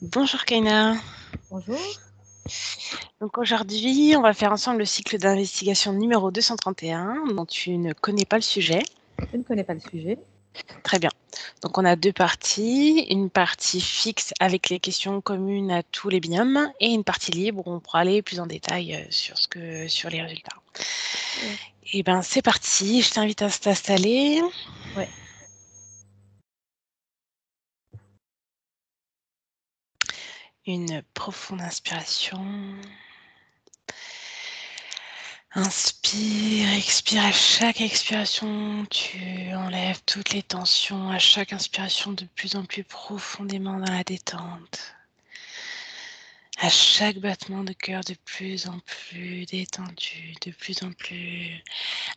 Bonjour Kaina. Bonjour. Donc aujourd'hui, on va faire ensemble le cycle d'investigation numéro 231, dont tu ne connais pas le sujet. Je ne connais pas le sujet. Très bien. Donc on a deux parties, une partie fixe avec les questions communes à tous les binômes et une partie libre où on pourra aller plus en détail sur les résultats. Ouais. Et ben c'est parti, je t'invite à t'installer. Ouais. Une profonde inspiration. Inspire, expire. À chaque expiration, tu enlèves toutes les tensions. À chaque inspiration, de plus en plus profondément dans la détente. À chaque battement de cœur, de plus en plus détendu, de plus en plus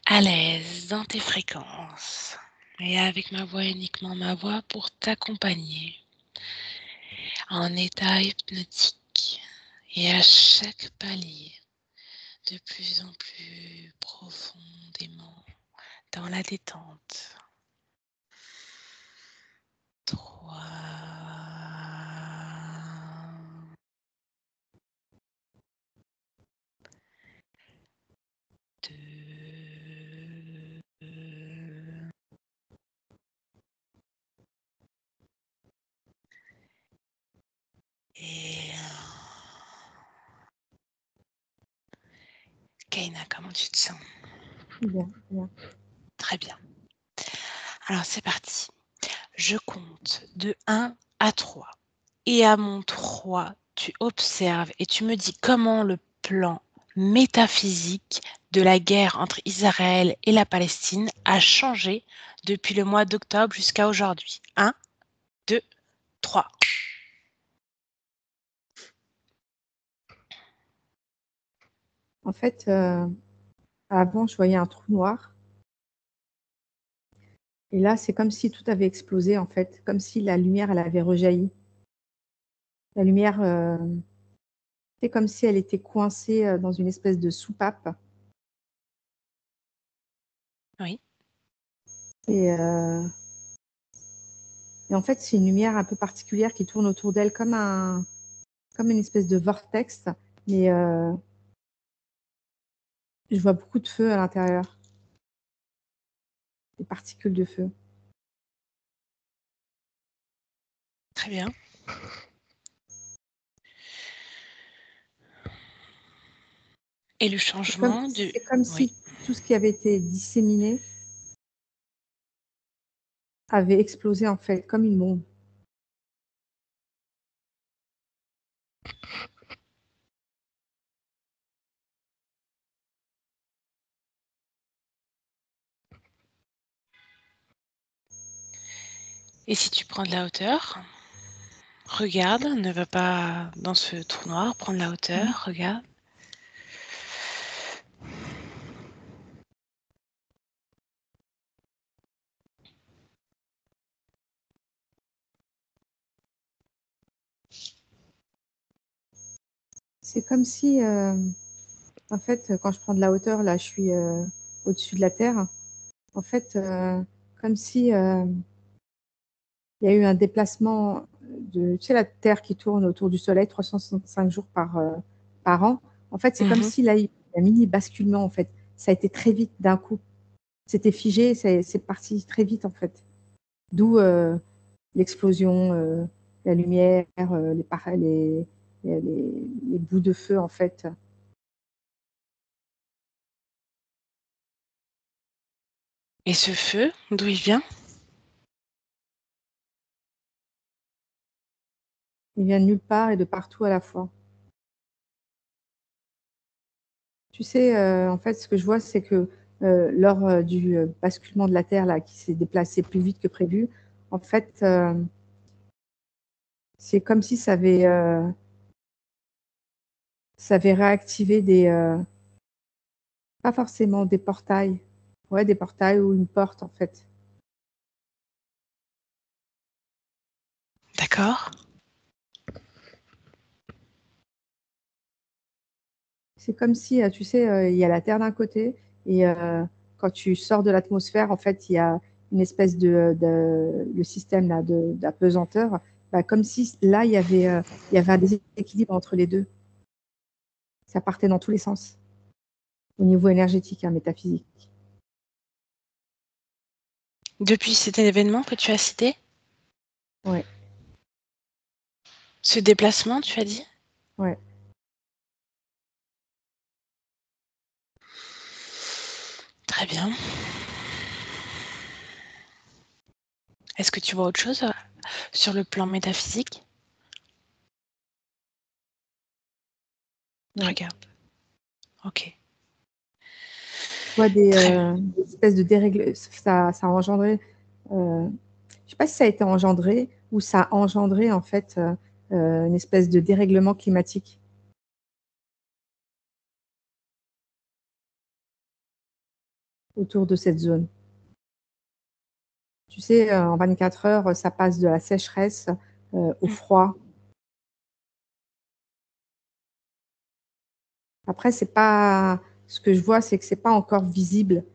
à l'aise dans tes fréquences. Et avec ma voix, uniquement ma voix, pour t'accompagner en état hypnotique. Et à chaque palier, de plus en plus profondément dans la détente. 3, 2, et 1. Kaina, comment tu te sens? Bien, bien. Très bien. Alors c'est parti. Je compte de 1 à 3. Et à mon 3, tu observes et tu me dis comment le plan métaphysique de la guerre entre Israël et la Palestine a changé depuis le mois d'octobre jusqu'à aujourd'hui. 1, 2, 3. En fait, avant, je voyais un trou noir. Et là, c'est comme si tout avait explosé, en fait. Comme si la lumière, elle avait rejailli. La lumière, c'est comme si elle était coincée dans une espèce de soupape. Oui. Et en fait, c'est une lumière un peu particulière qui tourne autour d'elle comme une espèce de vortex. Mais je vois beaucoup de feu à l'intérieur. Des particules de feu. Très bien. Et le changement de... C'est comme Oui. si tout ce qui avait été disséminé avait explosé, en fait, comme une bombe. Et si tu prends de la hauteur, regarde, ne va pas dans ce trou noir, prends de la hauteur, regarde. C'est comme si, en fait, quand je prends de la hauteur, là, je suis au-dessus de la Terre. En fait, comme si il y a eu un déplacement de, tu sais, la Terre qui tourne autour du Soleil 365 jours par an. En fait, c'est comme s'il y a eu un mini basculement, en fait. Ça a été très vite d'un coup. C'était figé, c'est parti très vite, en fait. D'où l'explosion, la lumière, les bouts de feu, en fait. Et ce feu, d'où il vient? Il vient de nulle part et de partout à la fois. Tu sais, en fait, ce que je vois, c'est que lors du basculement de la Terre là, qui s'est déplacé plus vite que prévu, en fait, c'est comme si ça avait réactivé pas forcément des portails, ouais, des portails ou une porte, en fait. D'accord. C'est comme si, tu sais, il y a la Terre d'un côté et quand tu sors de l'atmosphère, en fait, il y a une espèce le système là d'apesanteur. comme si là, il y avait un déséquilibre entre les deux. Ça partait dans tous les sens, au niveau énergétique, métaphysique. Depuis cet événement que tu as cité? Ouais. Ce déplacement, tu as dit? Ouais. Très bien. Est-ce que tu vois autre chose sur le plan métaphysique? Non. Regarde. Ok. Je vois des Très bien. espèces de dérèglements. Ça a engendré. Je ne sais pas si ça a été engendré ou ça a engendré en fait une espèce de dérèglement climatique autour de cette zone. Tu sais, en 24 heures, ça passe de la sécheresse au froid. Après, c'est pas ce que je vois, c'est que c'est pas encore visible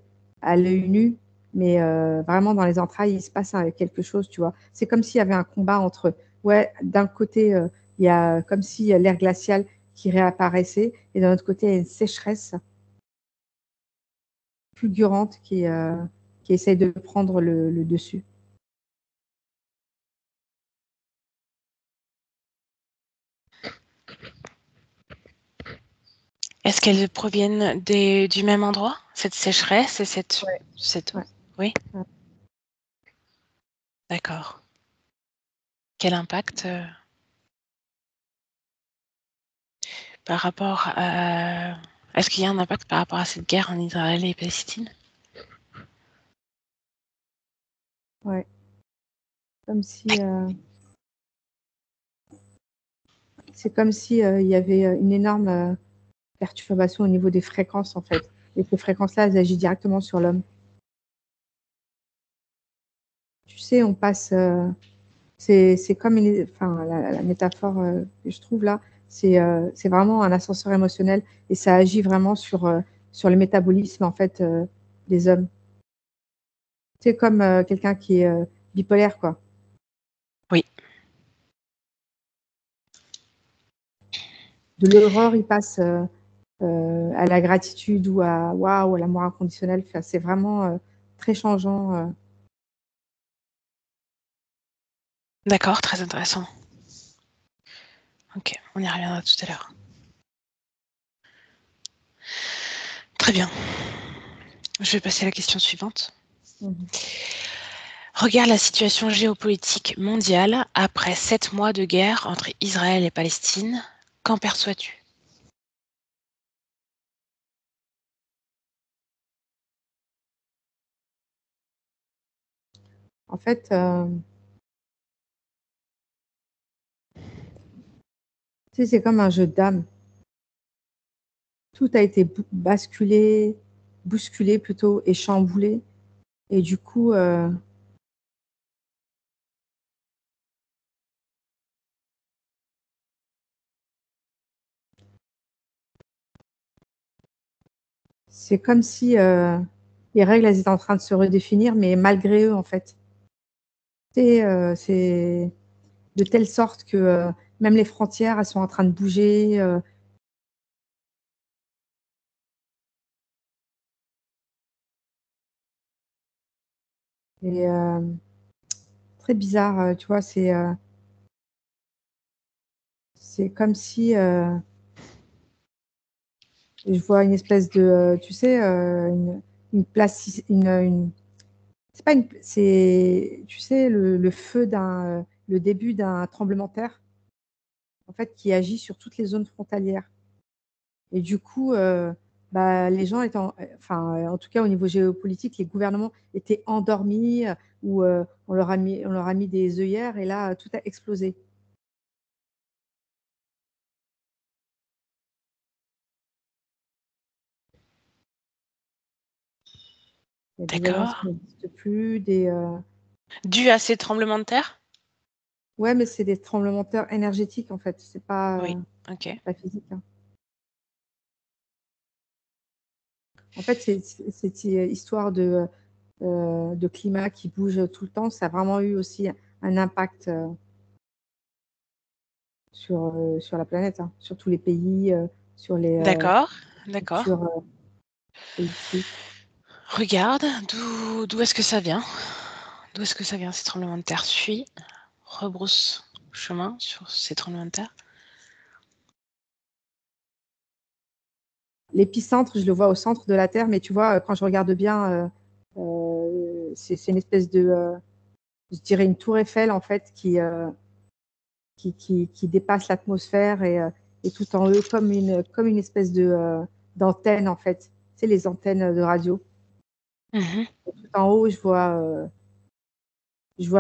à l'œil nu, mais vraiment dans les entrailles, il se passe quelque chose, tu vois. C'est comme s'il y avait un combat entre, ouais, d'un côté, il y a comme si l'air glacial qui réapparaissait, et d'un autre côté, il y a une sécheresse fulgurante qui essaye de prendre le dessus. Est-ce qu'elles proviennent du même endroit, cette sécheresse et cette eau? Ouais. Oui? Ouais. D'accord. Quel impact par rapport à... Est-ce qu'il y a un impact par rapport à cette guerre en Israël et Palestine? Ouais. Comme si, c'est comme si il y avait une énorme perturbation au niveau des fréquences, en fait. Et ces fréquences-là, elles agissent directement sur l'homme. Tu sais, on passe. C'est comme enfin, la métaphore que je trouve là, c'est vraiment un ascenseur émotionnel et ça agit vraiment sur le métabolisme en fait des hommes. C'est comme quelqu'un qui est bipolaire, quoi. Oui. De l'aurore, il passe à la gratitude ou à waouh, à l'amour inconditionnel. Enfin, c'est vraiment très changeant. D'accord, très intéressant. Ok, on y reviendra tout à l'heure. Très bien. Je vais passer à la question suivante. Regarde la situation géopolitique mondiale après 7 mois de guerre entre Israël et Palestine. Qu'en perçois-tu? En fait, tu sais, c'est comme un jeu de dames. Tout a été bousculé plutôt, et chamboulé. Et du coup, c'est comme si les règles, elles étaient en train de se redéfinir, mais malgré eux, en fait. C'est de telle sorte que même les frontières, elles sont en train de bouger. Et très bizarre, tu vois, c'est comme si je vois une espèce de, tu sais, une place, c'est pas une, c'est, tu sais, le feu le début d'un tremblement de terre, en fait, qui agit sur toutes les zones frontalières. Et du coup, les gens étant, enfin, en tout cas au niveau géopolitique, les gouvernements étaient endormis ou on leur a mis des œillères et là, tout a explosé. Il y a des alliances D'accord. qui n'existent plus, des, Dû à ces tremblements de terre? ouais, mais c'est des tremblements de terre énergétiques en fait, Oui. Ok. pas physique, hein. En fait, cette histoire de climat qui bouge tout le temps, ça a vraiment eu aussi un impact. sur la planète, hein, sur tous les pays, sur les D'accord, d'accord. structures politiques. Regarde, d'où est-ce que ça vient? D'où est-ce que ça vient, ces tremblements de terre? Suis, rebrousse chemin sur ces tremblements de terre. L'épicentre, je le vois au centre de la Terre, mais tu vois, quand je regarde bien, c'est une espèce de, je dirais une tour Eiffel, en fait, qui dépasse l'atmosphère et tout en eux, comme une espèce d'antenne, en fait. Tu sais, les antennes de radio. Mmh. Et tout en haut, je vois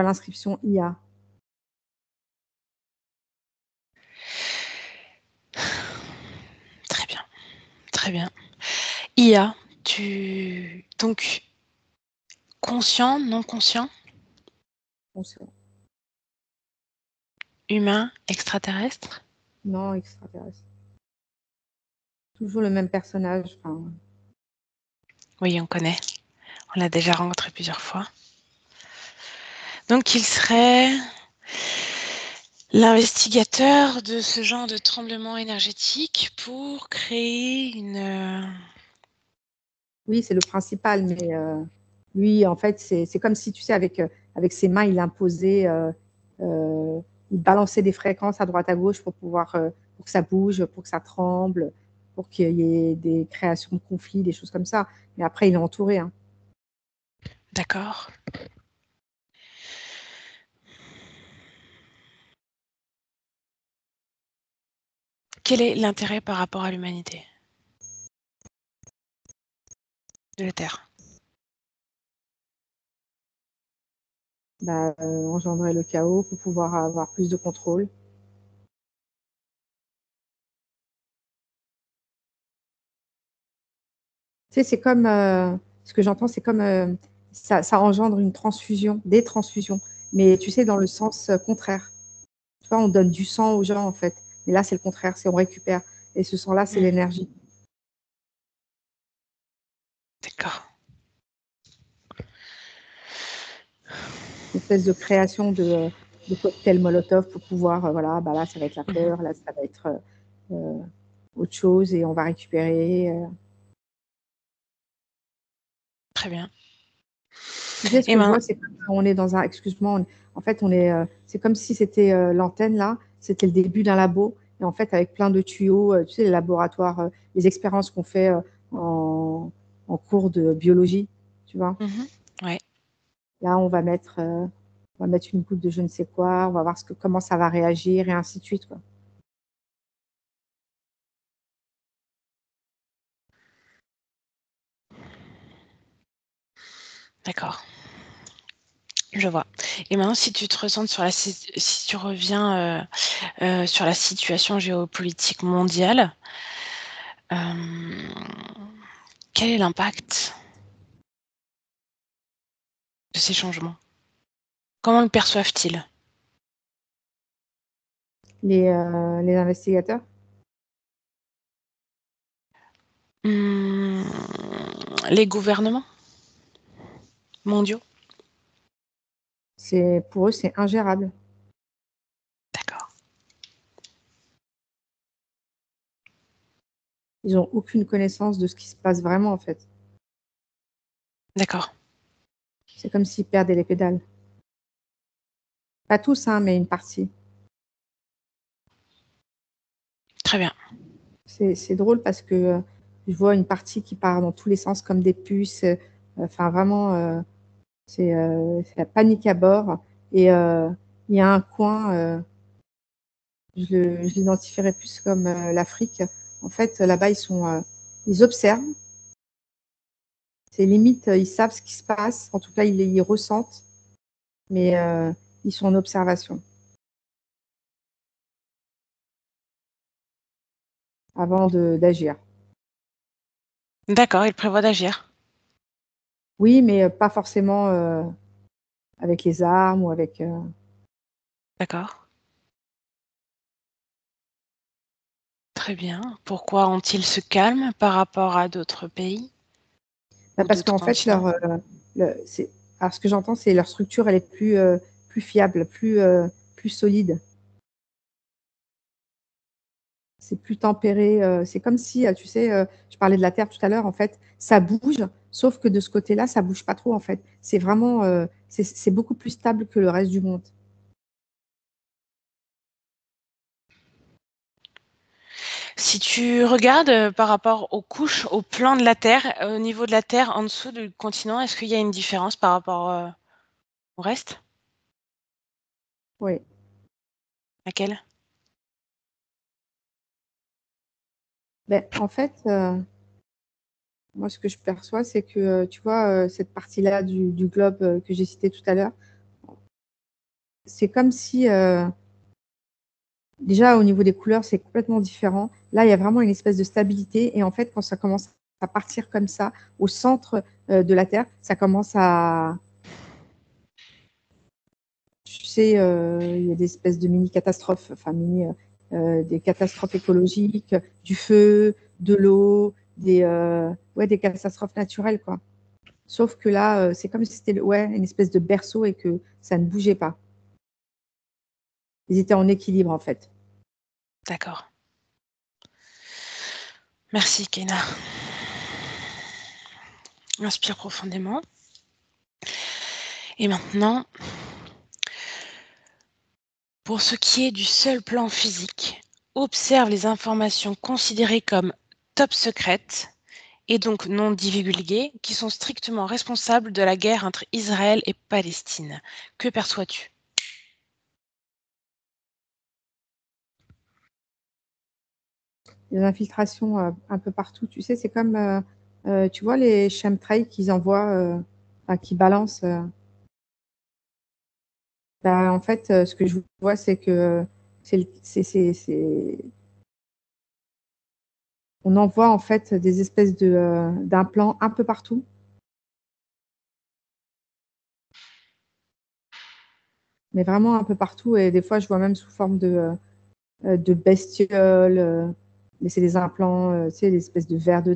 l'inscription IA. Très bien, très bien. IA, donc conscient, non conscient, Conscient. humain, extraterrestre? Non, extraterrestre. Toujours le même personnage. Enfin, Oui, on connaît. On l'a déjà rencontré plusieurs fois. Donc il serait l'investigateur de ce genre de tremblement énergétique pour créer une... oui, c'est le principal, mais lui, en fait, c'est comme si, tu sais, avec ses mains, il imposait, il balançait des fréquences à droite à gauche pour que ça bouge, pour que ça tremble, pour qu'il y ait des créations de conflits, des choses comme ça. Mais après, il est entouré, hein. D'accord. Quel est l'intérêt par rapport à l'humanité de la Terre? Bah, engendrer le chaos pour pouvoir avoir plus de contrôle. Tu sais, c'est comme, ce que j'entends, c'est comme, ça engendre une transfusion, des transfusions, mais tu sais, dans le sens contraire. Tu vois, on donne du sang aux gens, en fait. Mais là, c'est le contraire, c'est on récupère. Et ce sang-là, c'est Mmh. l'énergie. D'accord. Une espèce de création de cocktail Molotov pour pouvoir, voilà, bah là, ça va être la Mmh. peur, là, ça va être autre chose et on va récupérer. Très bien. Tu sais, ce Et que je ben, vois, c'est qu'on est dans un, excuse-moi, en fait, c'est comme si c'était l'antenne, là, c'était le début d'un labo. Et en fait, avec plein de tuyaux, tu sais, les laboratoires, les expériences qu'on fait en cours de biologie, tu vois. ouais, Là, on va mettre une goutte de je ne sais quoi, on va voir comment ça va réagir et ainsi de suite, quoi. d'accord. Je vois. Et maintenant, si tu te recentres sur si tu reviens sur la situation géopolitique mondiale, quel est l'impact de ces changements? Comment le perçoivent-ils? Les investigateurs, Mmh, les gouvernements mondiaux? pour eux, c'est ingérable. D'accord, Ils n'ont aucune connaissance de ce qui se passe vraiment, en fait. d'accord, C'est comme s'ils perdaient les pédales. Pas tous, hein, mais une partie. très bien. C'est drôle parce que je vois une partie qui part dans tous les sens comme des puces. Enfin, vraiment, c'est la panique à bord. Et il y a un coin, je l'identifierais plus comme l'Afrique. En fait, là-bas, ils observent. C'est limite, ils savent ce qui se passe. En tout cas, ils ressentent, mais ils sont en observation avant d'agir. D'accord, ils prévoient d'agir. Oui, mais pas forcément avec les armes ou avec. D'accord, très bien. Pourquoi ont-ils ce calme par rapport à d'autres pays Bah, ou parce d'autres qu'en fait, continents? alors ce que j'entends, c'est leur structure, elle est plus fiable, plus solide. c'est plus tempéré. C'est comme si, tu sais, je parlais de la Terre tout à l'heure, en fait, ça bouge, sauf que de ce côté-là, ça bouge pas trop, en fait. C'est vraiment, c'est beaucoup plus stable que le reste du monde. Si tu regardes par rapport aux couches, au plan de la Terre, au niveau de la Terre, en dessous du continent, est-ce qu'il y a une différence par rapport au reste? Oui. Laquelle? Ben, en fait, moi, ce que je perçois, c'est que, tu vois, cette partie-là du globe que j'ai cité tout à l'heure, c'est comme si, déjà, au niveau des couleurs, c'est complètement différent. Là, il y a vraiment une espèce de stabilité. Et en fait, quand ça commence à partir comme ça, au centre de la Terre, ça commence à, tu sais, il y a des espèces de mini-catastrophes, enfin, des catastrophes écologiques, du feu, de l'eau, ouais, des catastrophes naturelles, quoi. Sauf que là, c'est comme si c'était ouais, une espèce de berceau et que ça ne bougeait pas. Ils étaient en équilibre, en fait. D'accord. Merci, Kéna. Inspire profondément. Et maintenant, pour ce qui est du seul plan physique, observe les informations considérées comme top secrètes et donc non divulguées, qui sont strictement responsables de la guerre entre Israël et Palestine. Que perçois-tu? Des infiltrations un peu partout. Tu sais, c'est comme, tu vois, les chemtrails qu'ils envoient, enfin, qui balancent. Bah, en fait, ce que je vois, c'est que on envoie en fait des espèces d'implants un peu partout. Mais vraiment un peu partout. Et des fois, je vois même sous forme de bestioles. Mais c'est des implants, tu sais, des espèces de vers de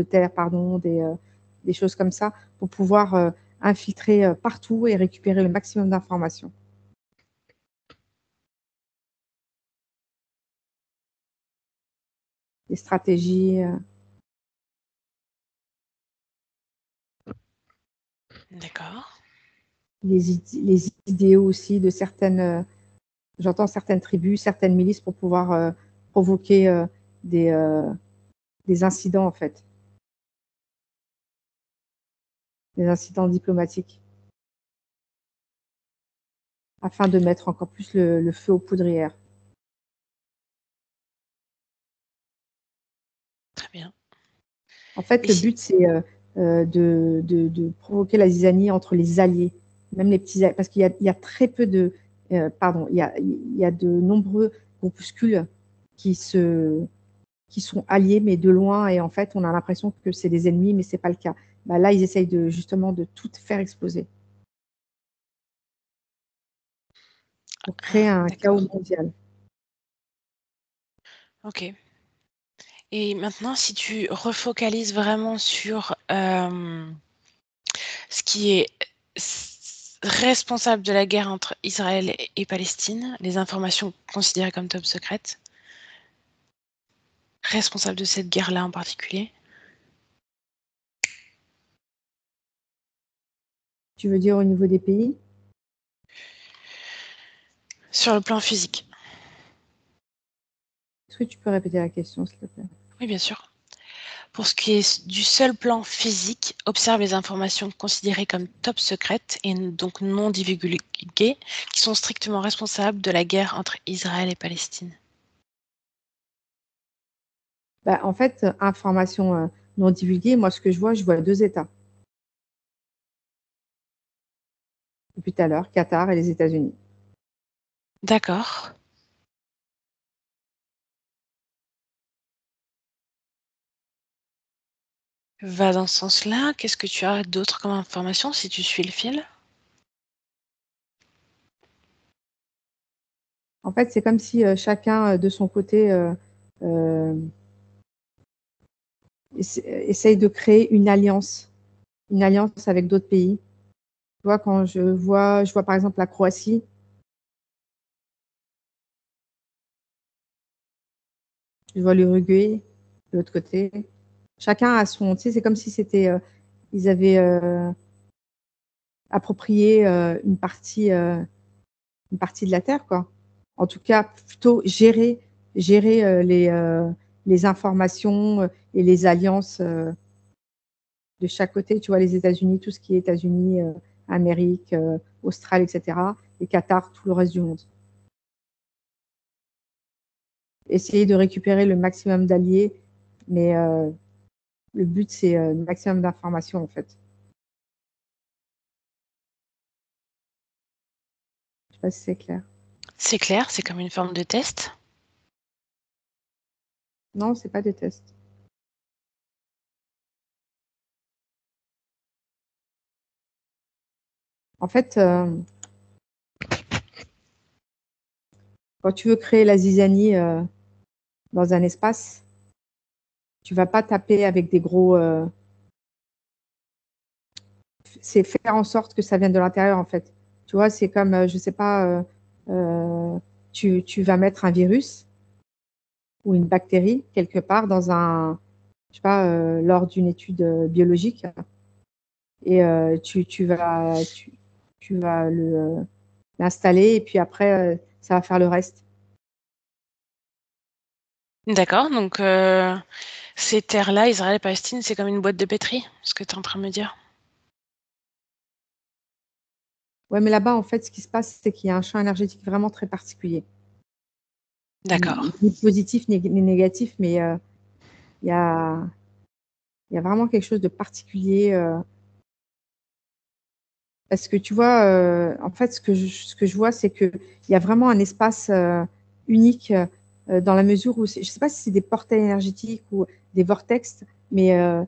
terre, pardon, des choses comme ça, pour pouvoir infiltrer partout et récupérer le maximum d'informations. Des stratégies, D'accord. les idéaux aussi de certaines, j'entends certaines tribus, certaines milices pour pouvoir provoquer des, euh, des incidents, en fait, des incidents diplomatiques, afin de mettre encore plus le feu aux poudrières. Très bien. En fait, Et le si... but, c'est de provoquer la zizanie entre les alliés, même les petits, parce qu'il y a très peu de, pardon, il y a de nombreux groupuscules qui se, qui sont alliés, mais de loin, et en fait, on a l'impression que c'est des ennemis, mais c'est pas le cas. Bah, là, ils essayent justement de tout faire exploser pour créer Ah, un chaos d'accord. mondial. Ok. Et maintenant, si tu refocalises vraiment sur ce qui est responsable de la guerre entre Israël et Palestine, les informations considérées comme top secrètes, responsable de cette guerre-là en particulier. Tu veux dire au niveau des pays? Sur le plan physique. Est-ce que tu peux répéter la question, s'il te plaît? Oui, bien sûr. Pour ce qui est du seul plan physique, observe les informations considérées comme top secrètes et donc non divulguées, qui sont strictement responsables de la guerre entre Israël et Palestine. Bah, en fait, information non divulguée, moi, ce que je vois deux États depuis tout à l'heure, Qatar et les États-Unis. D'accord. Va dans ce sens-là. Qu'est-ce que tu as d'autre comme information si tu suis le fil? En fait, c'est comme si chacun de son côté euh, essaye de créer une alliance avec d'autres pays. Tu vois, quand je vois par exemple la Croatie, Je vois l'Uruguay de l'autre côté. Chacun a son... Tu sais, c'est comme si c'était... ils avaient approprié une partie de la Terre, quoi. En tout cas, plutôt gérer les informations et les alliances de chaque côté. Tu vois, les États-Unis, tout ce qui est États-Unis, Amérique, Australie, etc. Et Qatar, tout le reste du monde. Essayer de récupérer le maximum d'alliés, mais le but, c'est le maximum d'informations, en fait. Je sais pas si c'est clair. C'est clair, c'est comme une forme de test. Non, c'est pas des tests. En fait, quand tu veux créer la zizanie dans un espace, tu vas pas taper avec des gros... c'est faire en sorte que ça vienne de l'intérieur, en fait. Tu vois, c'est comme, je sais pas, tu vas mettre un virus ou une bactérie quelque part dans un, je sais pas, lors d'une étude biologique, et tu vas l'installer, et puis après, ça va faire le reste. D'accord, donc ces terres-là, Israël et Palestine, c'est comme une boîte de pétri, ce que tu es en train de me dire. Ouais, mais là-bas, en fait, ce qui se passe, c'est qu'il y a un champ énergétique vraiment très particulier. D'accord. Ni positif, ni négatif, mais il y a vraiment quelque chose de particulier. Parce que tu vois, en fait, ce que je vois, c'est qu'il y a vraiment un espace unique dans la mesure où, je ne sais pas si c'est des portails énergétiques ou des vortex, mais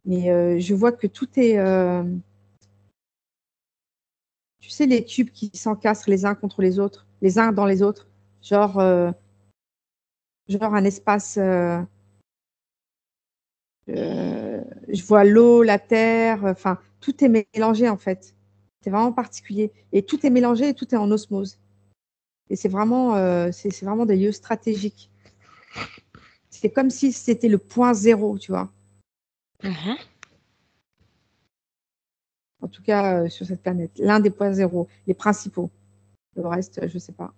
je vois que tout est, tu sais, les cubes qui s'encastrent les uns contre les autres, les uns dans les autres, genre, genre un espace, je vois l'eau, la terre, enfin, tout est mélangé en fait. C'est vraiment particulier. Et tout est mélangé et tout est en osmose. Et c'est vraiment des lieux stratégiques. C'est comme si c'était le point zéro, tu vois. Mhm. En tout cas, sur cette planète. L'un des points zéro, les principaux. Le reste, je ne sais pas.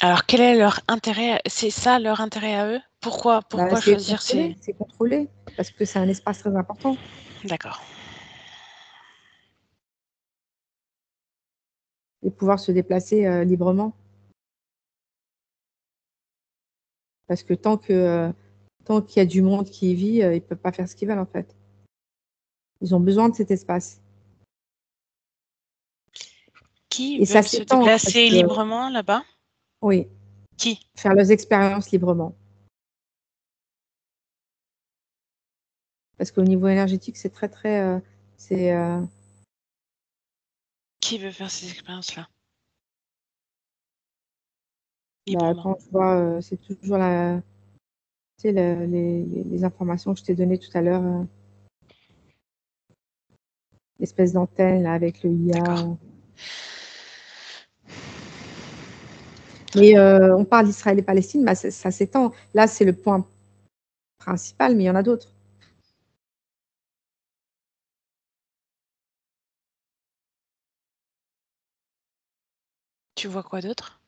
Alors, quel est leur intérêt? C'est ça leur intérêt à eux? Pourquoi Bah, c'est choisir ces... contrôlé, parce que c'est un espace très important. D'accord. Et pouvoir se déplacer librement. Parce que tant qu'il y a du monde qui y vit, ils ne peuvent pas faire ce qu'ils veulent, en fait. Ils ont besoin de cet espace. Qui Et ça veulent se s'étend, hein, parce déplacer que, librement là-bas? oui, Qui? faire leurs expériences librement. Parce qu'au niveau énergétique, c'est très, très... c'est... Qui veut faire ces expériences-là? Bah, Librement. quand je vois, c'est toujours tu sais, les informations que je t'ai données tout à l'heure, l'espèce d'antenne là, avec le D'accord. IA. Mais on parle d'Israël et Palestine, bah, ça s'étend. Là, c'est le point principal, mais il y en a d'autres. Tu vois quoi d'autre?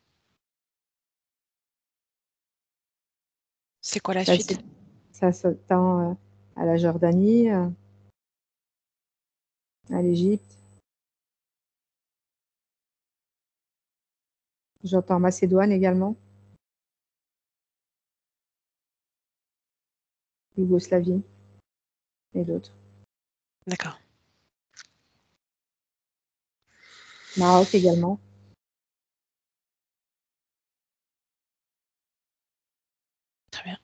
C'est quoi la Ça, suite? ça s'étend à la Jordanie, à l'Égypte. J'entends Macédoine également, Yougoslavie et d'autres. D'accord. Maroc également, Très bien.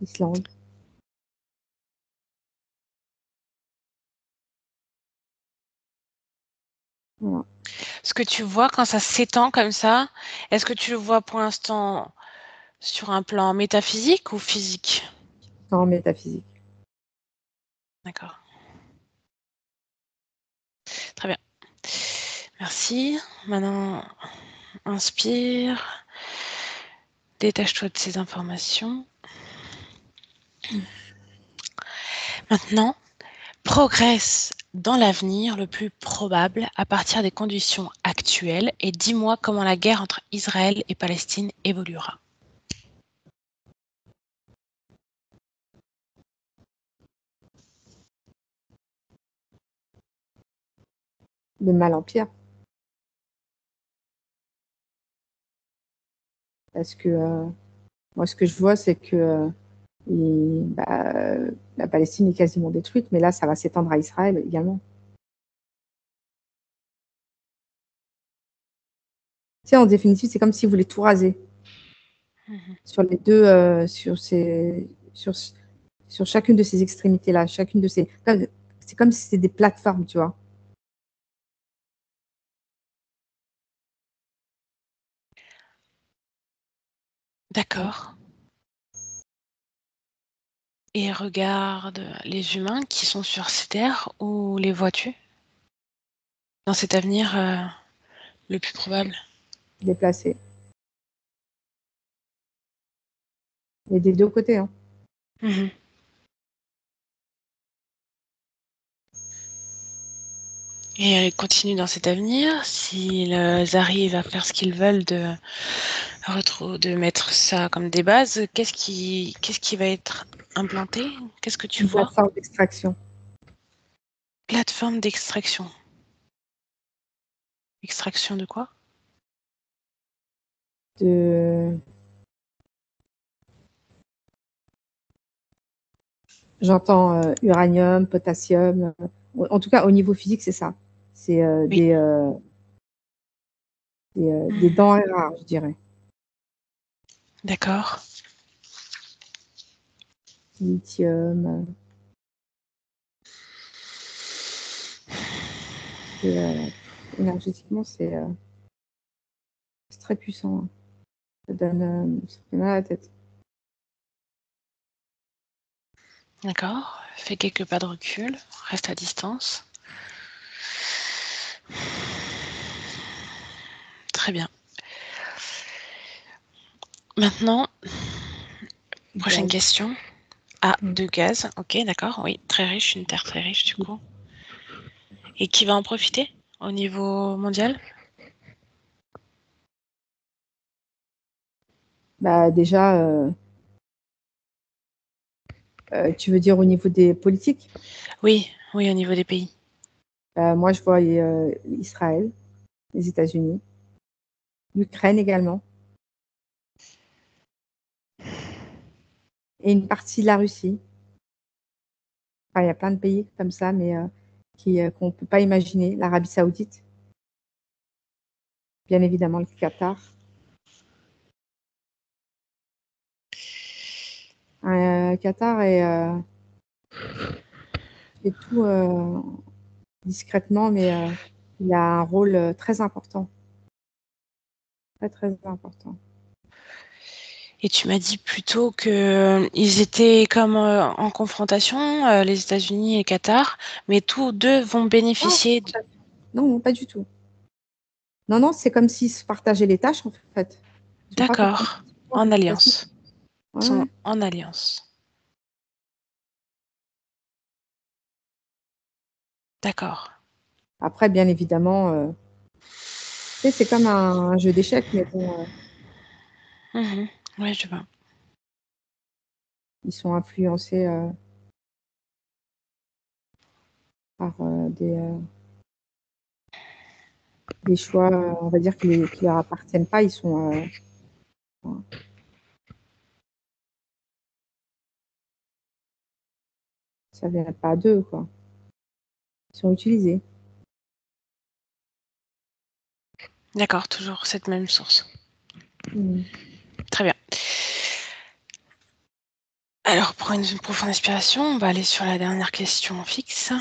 Islande. Voilà. Ce que tu vois quand ça s'étend comme ça, est-ce que tu le vois pour l'instant sur un plan métaphysique ou physique? En métaphysique. D'accord. Très bien. Merci. Maintenant, Inspire. Détache-toi de ces informations. Maintenant, progresse dans l'avenir le plus probable à partir des conditions actuelles et dis-moi comment la guerre entre Israël et Palestine évoluera. De mal en pire. Parce que moi, ce que je vois, c'est que la Palestine est quasiment détruite, mais là, ça va s'étendre à Israël également. Tu sais, en définitive, c'est comme s'ils voulaient tout raser. Sur les deux, sur chacune de ces extrémités-là, chacune de ces. C'est comme si c'était des plateformes, tu vois. D'accord. Et regarde les humains qui sont sur ces terres, où les vois-tu dans cet avenir le plus probable? Déplacés. Et des deux côtés. Hein. Et elle continue dans cet avenir, s'ils arrivent à faire ce qu'ils veulent de mettre ça comme des bases, qu'est-ce qui va être implanté? Qu'est-ce que tu Une vois? plateforme d'extraction. Plateforme d'extraction. Extraction de quoi? J'entends uranium, potassium. En tout cas, au niveau physique, c'est ça. C'est Oui. des denrées rares, je dirais. D'accord. Lithium. Énergétiquement, c'est très puissant. Hein. Ça fait mal à la tête. D'accord. Fais quelques pas de recul. Reste à distance. Très bien. Maintenant, prochaine question. Ah, de gaz. Ok, d'accord. Oui, très riche. Une terre très riche, du coup. Et qui va en profiter au niveau mondial? Bah, déjà, tu veux dire au niveau des politiques? Oui, oui, au niveau des pays. Moi, je vois Israël, les États-Unis, l'Ukraine également, et une partie de la Russie. Enfin, il y a plein de pays comme ça, mais qu'on ne peut pas imaginer. L'Arabie Saoudite, bien évidemment, le Qatar. Qatar fait tout discrètement, mais il a un rôle très important. Très, très important. Et tu m'as dit plutôt qu'ils étaient comme en confrontation, les États-Unis et Qatar, mais tous deux vont bénéficier. Non, pas du tout. Non, non, c'est comme s'ils se partageaient les tâches, en fait. Ils sont pas D'accord, en en confrontation. alliance. Ils Ouais. sont en alliance. D'accord. Après, bien évidemment, c'est comme un jeu d'échecs, mais bon, Oui, je vois. ils sont influencés par des choix, on va dire, qui leur appartiennent pas. Ils sont. Ça vient pas d'eux, quoi. Ils sont utilisés. D'accord, toujours cette même source. Mmh. Très bien. Alors, pour une profonde inspiration, on va aller sur la dernière question fixe.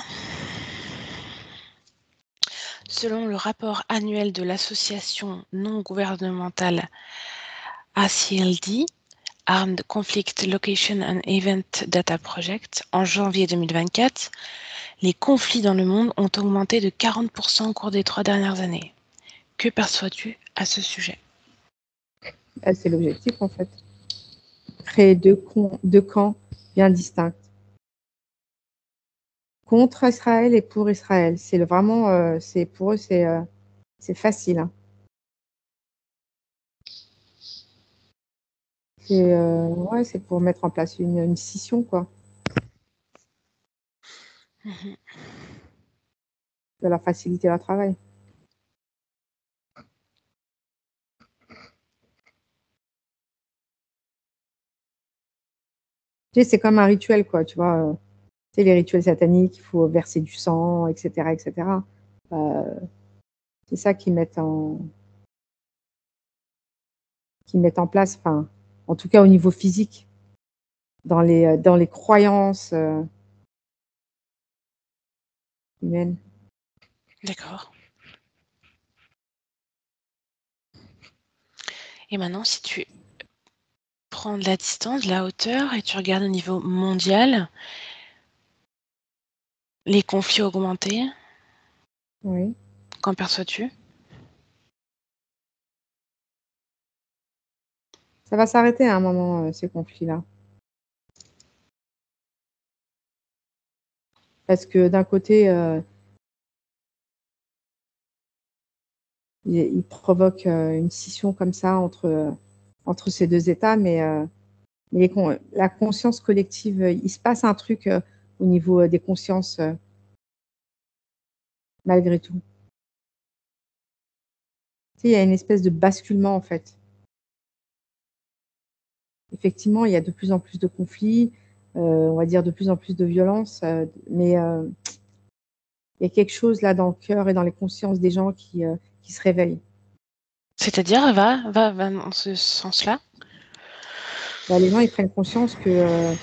Selon le rapport annuel de l'association non gouvernementale ACLD, Armed Conflict Location and Event Data Project, en janvier 2024, les conflits dans le monde ont augmenté de 40% au cours des 3 dernières années. Que perçois-tu à ce sujet? C'est l'objectif, en fait. Créer deux camps bien distincts. Contre Israël et pour Israël. C'est vraiment, c'est pour eux, c'est facile, hein. Ouais, c'est pour mettre en place une scission, quoi, Mmh. de leur faciliter leur travail. Tu sais, c'est comme un rituel, quoi, tu vois. Tu sais, les rituels sataniques, il faut verser du sang, etc., etc. C'est ça qu'ils mettent en place, enfin, en tout cas au niveau physique, dans les croyances humaines. D'accord. Et maintenant, si tu prends de la distance, de la hauteur et tu regardes au niveau mondial, les conflits augmentés, Oui. qu'en perçois-tu? Ça va s'arrêter à un moment, ces conflits-là. Parce que d'un côté, il provoque une scission comme ça entre ces deux États, mais la conscience collective, il se passe un truc au niveau des consciences, malgré tout. Tu sais, il y a une espèce de basculement, en fait. Effectivement, il y a de plus en plus de conflits, on va dire de plus en plus de violence, mais il y a quelque chose là dans le cœur et dans les consciences des gens qui se réveillent. C'est-à-dire, va dans ce sens-là? Bah, les gens, ils prennent conscience que,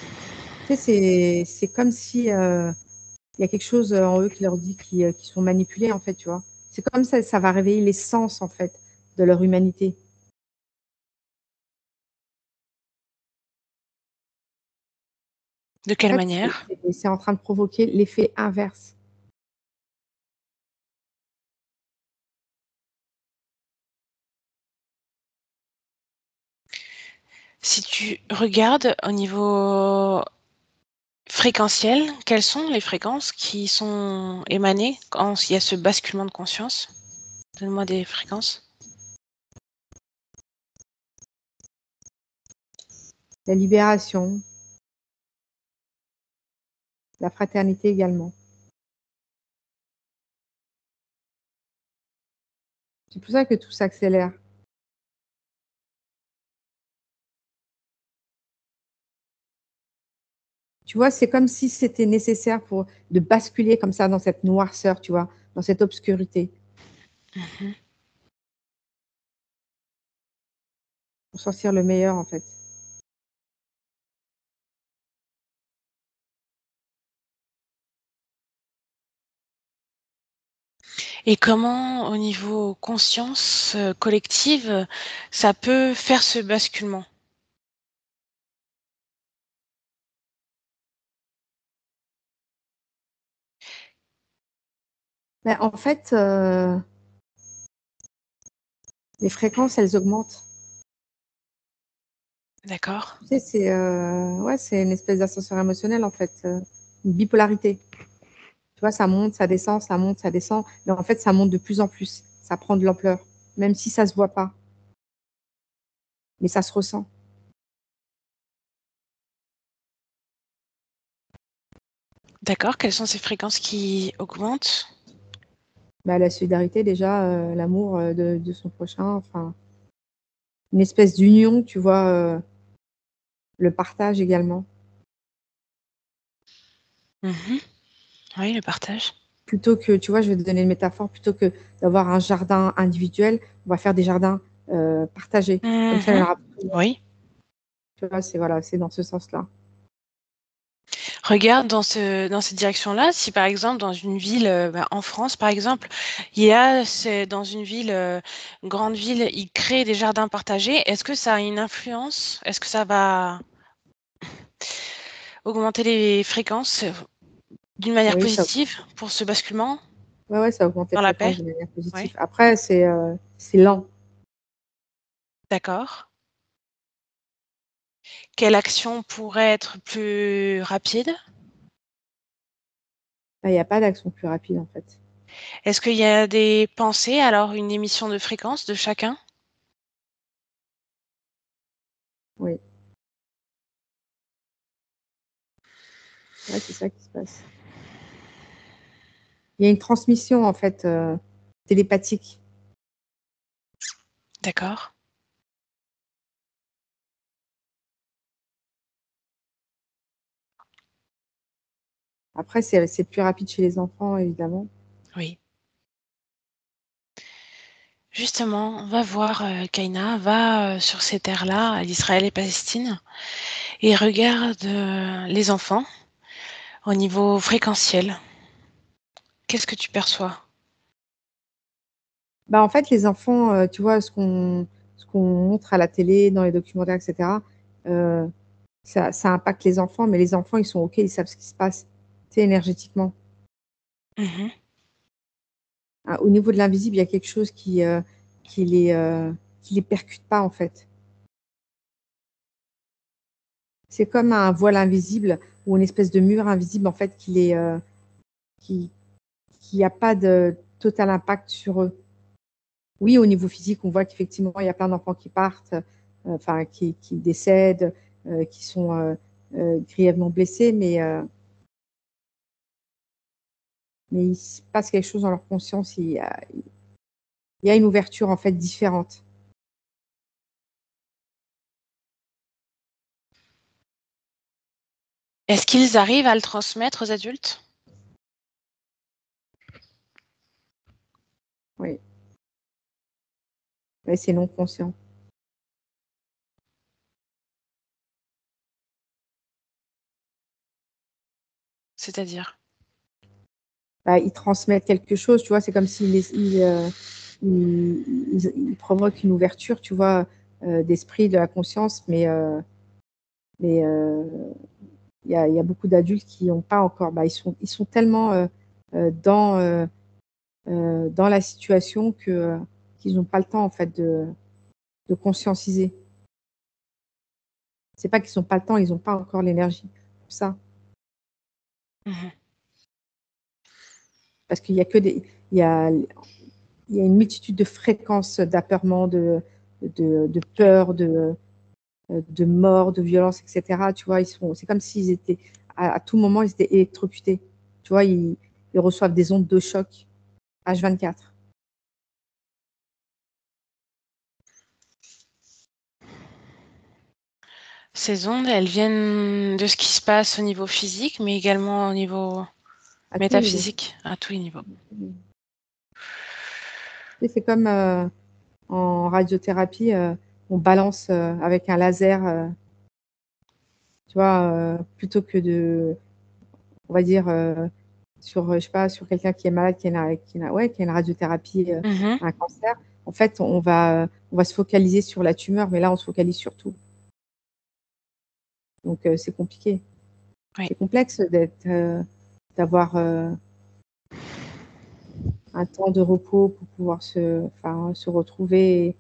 tu sais, c'est comme si, il y a quelque chose, en eux qui leur dit qu'ils sont manipulés, en fait, tu vois? C'est comme ça va réveiller l'essence, en fait, de leur humanité. De En quelle fait, manière? c'est en train de provoquer l'effet inverse. Si tu regardes au niveau fréquentiel, quelles sont les fréquences qui sont émanées quand il y a ce basculement de conscience? Donne-moi des fréquences. La libération, la fraternité également. C'est pour ça que tout s'accélère. Tu vois, c'est comme si c'était nécessaire de basculer comme ça dans cette noirceur, tu vois, dans cette obscurité, Mmh. pour sortir le meilleur, en fait. Et comment, au niveau conscience, collective, ça peut faire ce basculement? Ben, en fait, les fréquences, elles augmentent. D'accord. Tu sais, ouais, c'est une espèce d'ascenseur émotionnel, en fait, une bipolarité. Tu vois, ça monte, ça descend, ça monte, ça descend, mais en fait, ça monte de plus en plus. Ça prend de l'ampleur, même si ça se voit pas, mais ça se ressent. D'accord, quelles sont ces fréquences qui augmentent? Bah, la solidarité déjà, l'amour, de son prochain, enfin, une espèce d'union, tu vois, le partage également. Mmh. Oui, le partage. Plutôt que tu vois, je vais te donner une métaphore, plutôt que d'avoir un jardin individuel, on va faire des jardins, partagés. Comme ça, il y en Mmh. aura pour tout le monde. Oui. Tu vois, voilà, c'est dans ce sens-là. Regarde dans cette direction-là, si par exemple dans une ville, en France par exemple, c'est dans une ville, grande ville, ils créent des jardins partagés, est-ce que ça a une influence? Est-ce que ça va augmenter les fréquences, d'une manière Oui, ça positive pour ce basculement? Ouais, ça augmente les dans la paix? fréquences de manière Oui, positive. Après, c'est lent. d'accord. Quelle action pourrait être plus rapide? Bah, il y a pas d'action plus rapide, en fait. Est-ce qu'il y a des pensées, alors une émission de fréquence de chacun? Oui. Ouais, c'est ça qui se passe. Il y a une transmission, en fait, télépathique. D'accord, Après, c'est plus rapide chez les enfants, évidemment. oui. Justement, va voir, Kaina, va, sur ces terres-là, l'Israël et Palestine, et regarde, les enfants au niveau fréquentiel. Qu'est-ce que tu perçois? Bah, en fait, les enfants, tu vois, ce qu'on montre à la télé, dans les documentaires, et cetera, ça impacte les enfants, mais les enfants, ils sont OK, ils savent ce qui se passe, tu sais, énergétiquement. Mmh. Ah, au niveau de l'invisible, il y a quelque chose qui les, qui les percute pas, en fait. C'est comme un voile invisible ou une espèce de mur invisible, en fait, qui qui a pas de total impact sur eux. Oui, au niveau physique, on voit qu'effectivement, il y a plein d'enfants qui partent, enfin qui décèdent, qui sont, grièvement blessés, mais il se passe quelque chose dans leur conscience. Il y a une ouverture, en fait, différente. Est-ce qu'ils arrivent à le transmettre aux adultes? Oui, mais c'est non conscient. C'est-à-dire? Bah, ils transmettent quelque chose, tu vois? C'est comme s'ils ils provoquent une ouverture, tu vois, d'esprit, de la conscience, mais il y a beaucoup d'adultes qui n'ont pas encore, bah, ils sont tellement, dans, dans la situation qu'ils n'ont pas le temps, en fait, de conscientiser. C'est pas qu'ils ont pas le temps, ils ont pas encore l'énergie pour ça. Mmh. Parce qu'il y a que des il y a une multitude de fréquences d'apeurement, de peur, de mort, de violence, et cetera. Tu vois? C'est comme s'ils étaient à tout moment, ils étaient électrocutés. Tu vois? Ils reçoivent des ondes de choc H24. Ces ondes, elles viennent de ce qui se passe au niveau physique, mais également au niveau À tous les niveaux. métaphysique, à tous les niveaux. Et c'est comme, en radiothérapie, on balance, avec un laser, tu vois? Plutôt que on va dire, sur, je sais pas, sur quelqu'un qui est malade, qui a une radiothérapie, Mmh. un cancer. En fait, on va se focaliser sur la tumeur, mais là, on se focalise sur tout. Donc c'est compliqué. Oui. C'est complexe d'avoir, un temps de repos pour pouvoir se retrouver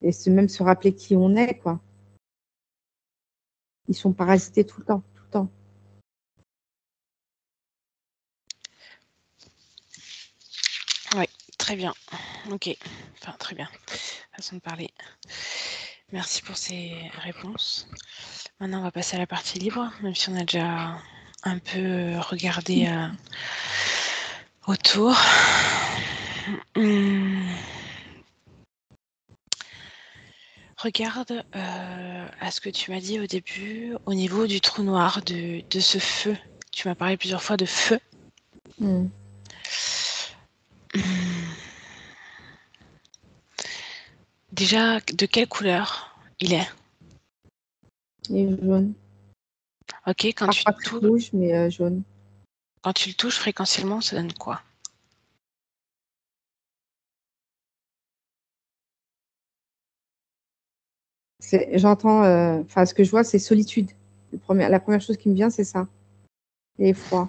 et même se rappeler qui on est, quoi. Ils sont parasités tout le temps, tout le temps. Oui, très bien. OK. Enfin, très bien. Façon de parler. Merci pour ces réponses. Maintenant, on va passer à la partie libre, même si on a déjà un peu regardé, autour. Mmh. Regarde, à ce que tu m'as dit au début, au niveau du trou noir, de ce feu. Tu m'as parlé plusieurs fois de feu. Mmh. Mmh. Déjà, de quelle couleur il est? Et jaune. OK, Parfois très rouge, mais jaune. quand tu le touches fréquentiellement, ça donne quoi? J'entends, enfin, ce que je vois, c'est solitude. La première chose qui me vient, c'est ça. Et froid.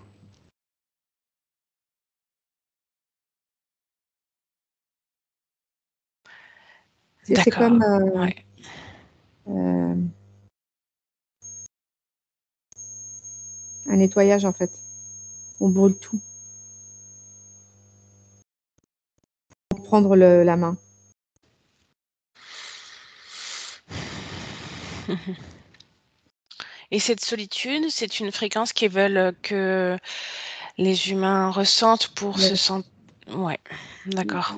C'est comme D'accord. Ouais. un nettoyage, en fait. On brûle tout pour prendre la main. Et cette solitude, c'est une fréquence qu'ils veulent que les humains ressentent pour se Ouais. sentir. Ouais, d'accord.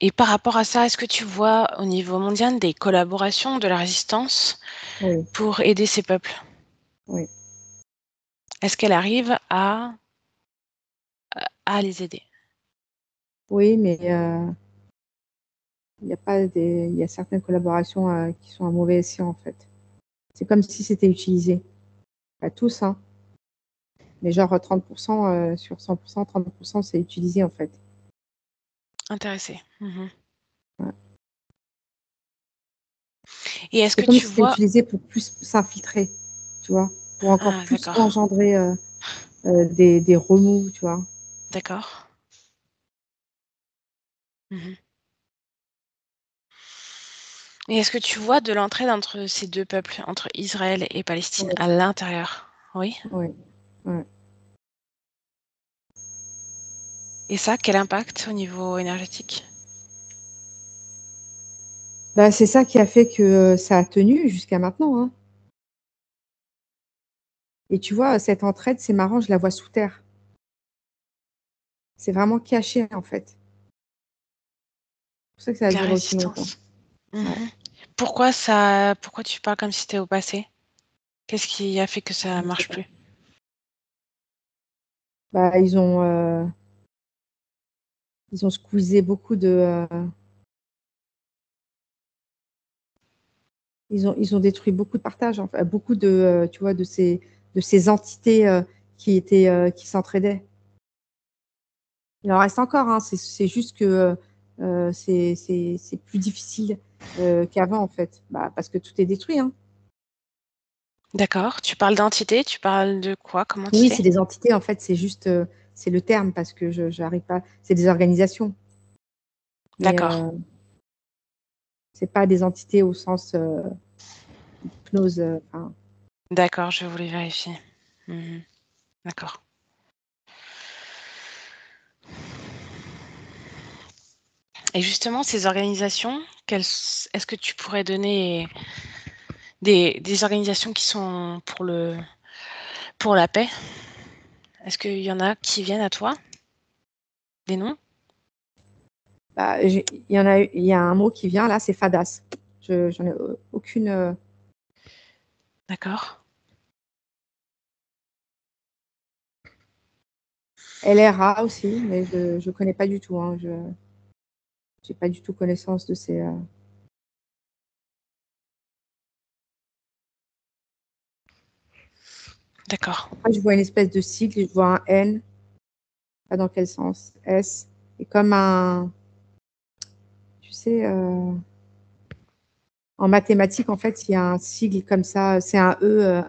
Et par rapport à ça, est-ce que tu vois au niveau mondial des collaborations de la résistance Oui, pour aider ces peuples? oui. Est-ce qu'elle arrive à les aider? Oui, mais il y a pas des, il y a certaines collaborations qui sont à mauvais escient, en fait. C'est comme si c'était utilisé. Pas tous, hein, mais genre 30% sur 100%, 30% c'est utilisé, en fait. Intéressé. Ouais. Et est-ce C'est que comme tu si c'était vois. utilisé pour plus s'infiltrer, tu vois, pour encore Ah, plus d'accord. engendrer des remous, tu vois. D'accord. Mhm. Et est-ce que tu vois de l'entraide entre ces deux peuples, entre Israël et Palestine, Oui, à l'intérieur? Oui. oui, ouais. Et ça, quel impact au niveau énergétique? Bah, c'est ça qui a fait que ça a tenu jusqu'à maintenant, hein. Et tu vois, cette entraide, c'est marrant, je la vois sous terre. C'est vraiment caché, en fait. C'est pour ça que ça a De la duré aussi longtemps. résistance. Ouais. Mhm. Pourquoi tu parles comme si c'était au passé? Qu'est-ce qui a fait que ça Je sais marche pas. plus? Bah, ils ont squeezé beaucoup de. Ils ont détruit beaucoup de partages, enfin, beaucoup de, tu vois, de ces entités qui s'entraidaient. Il en reste encore, hein, c'est juste que c'est plus difficile qu'avant, en fait. Bah, parce que tout est détruit, hein. D'accord. Tu parles d'entité, tu parles de quoi comme Oui, entité? c'est des entités, en fait, c'est juste, c'est le terme parce que je j'arrive pas. C'est des organisations, mais D'accord. c'est pas des entités au sens hypnose. Enfin, D'accord, je voulais vérifier. Mhm. D'accord. Et justement, ces organisations, est-ce que tu pourrais donner des organisations qui sont pour la paix? Est-ce qu'il y en a qui viennent à toi? Des noms? bah, il y a un mot qui vient là, c'est fadas. J'en ai aucune. D'accord. LRA aussi, mais je connais pas du tout, hein. Je j'ai pas du tout connaissance de ces. D'accord. Après, je vois une espèce de sigle, je vois un N, pas dans quel sens, S, et comme un, tu sais, en mathématiques, en fait, il y a un sigle comme ça, c'est un E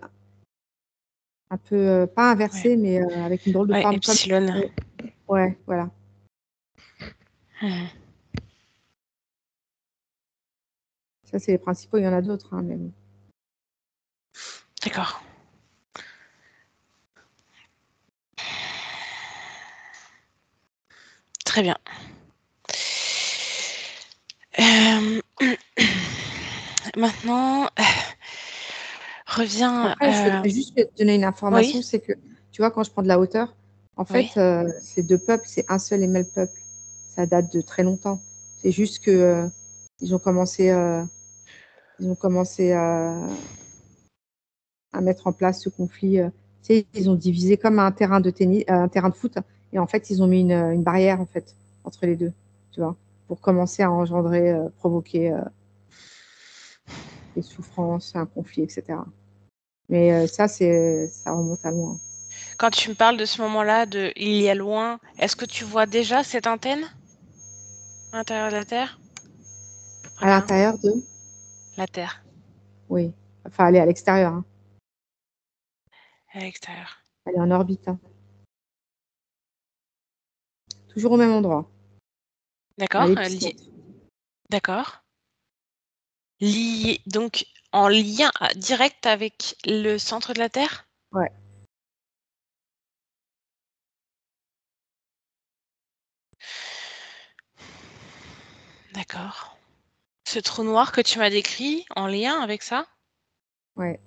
un peu, pas Ouais. inversé, mais avec une drôle de Ouais, forme, comme, Epsilon. ouais, ouais, voilà. Mhm. Ça, c'est les principaux, il y en a d'autres, hein, mais bon. D'accord. Très bien. Euh, Maintenant, reviens. Après, je voudrais juste te donner une Oui, information, c'est que, tu vois, quand je prends de la hauteur, en oui. fait, ces deux peuples, c'est un seul et même peuple. Ça date de très longtemps. C'est juste que ils ont commencé, euh, ils ont commencé à mettre en place ce conflit. Tu sais, ils ont divisé comme un terrain de tennis, un terrain de foot, et en fait, ils ont mis une barrière en fait entre les deux, tu vois, pour commencer à engendrer, provoquer des souffrances, un conflit, etc. Mais ça remonte à loin. Quand tu me parles de ce moment-là, de il y a loin, est-ce que tu vois déjà cette antenne à l'intérieur de la Terre? À Reviens. l'intérieur de, La Terre, oui, enfin, elle est à l'extérieur, hein. à l'extérieur. Elle est en orbite, hein. Toujours au même endroit. D'accord. à l'épicentre. D'accord. Donc, en lien direct avec le centre de la Terre? Ouais. D'accord. Ce trou noir que tu m'as décrit, en lien avec ça? Ouais.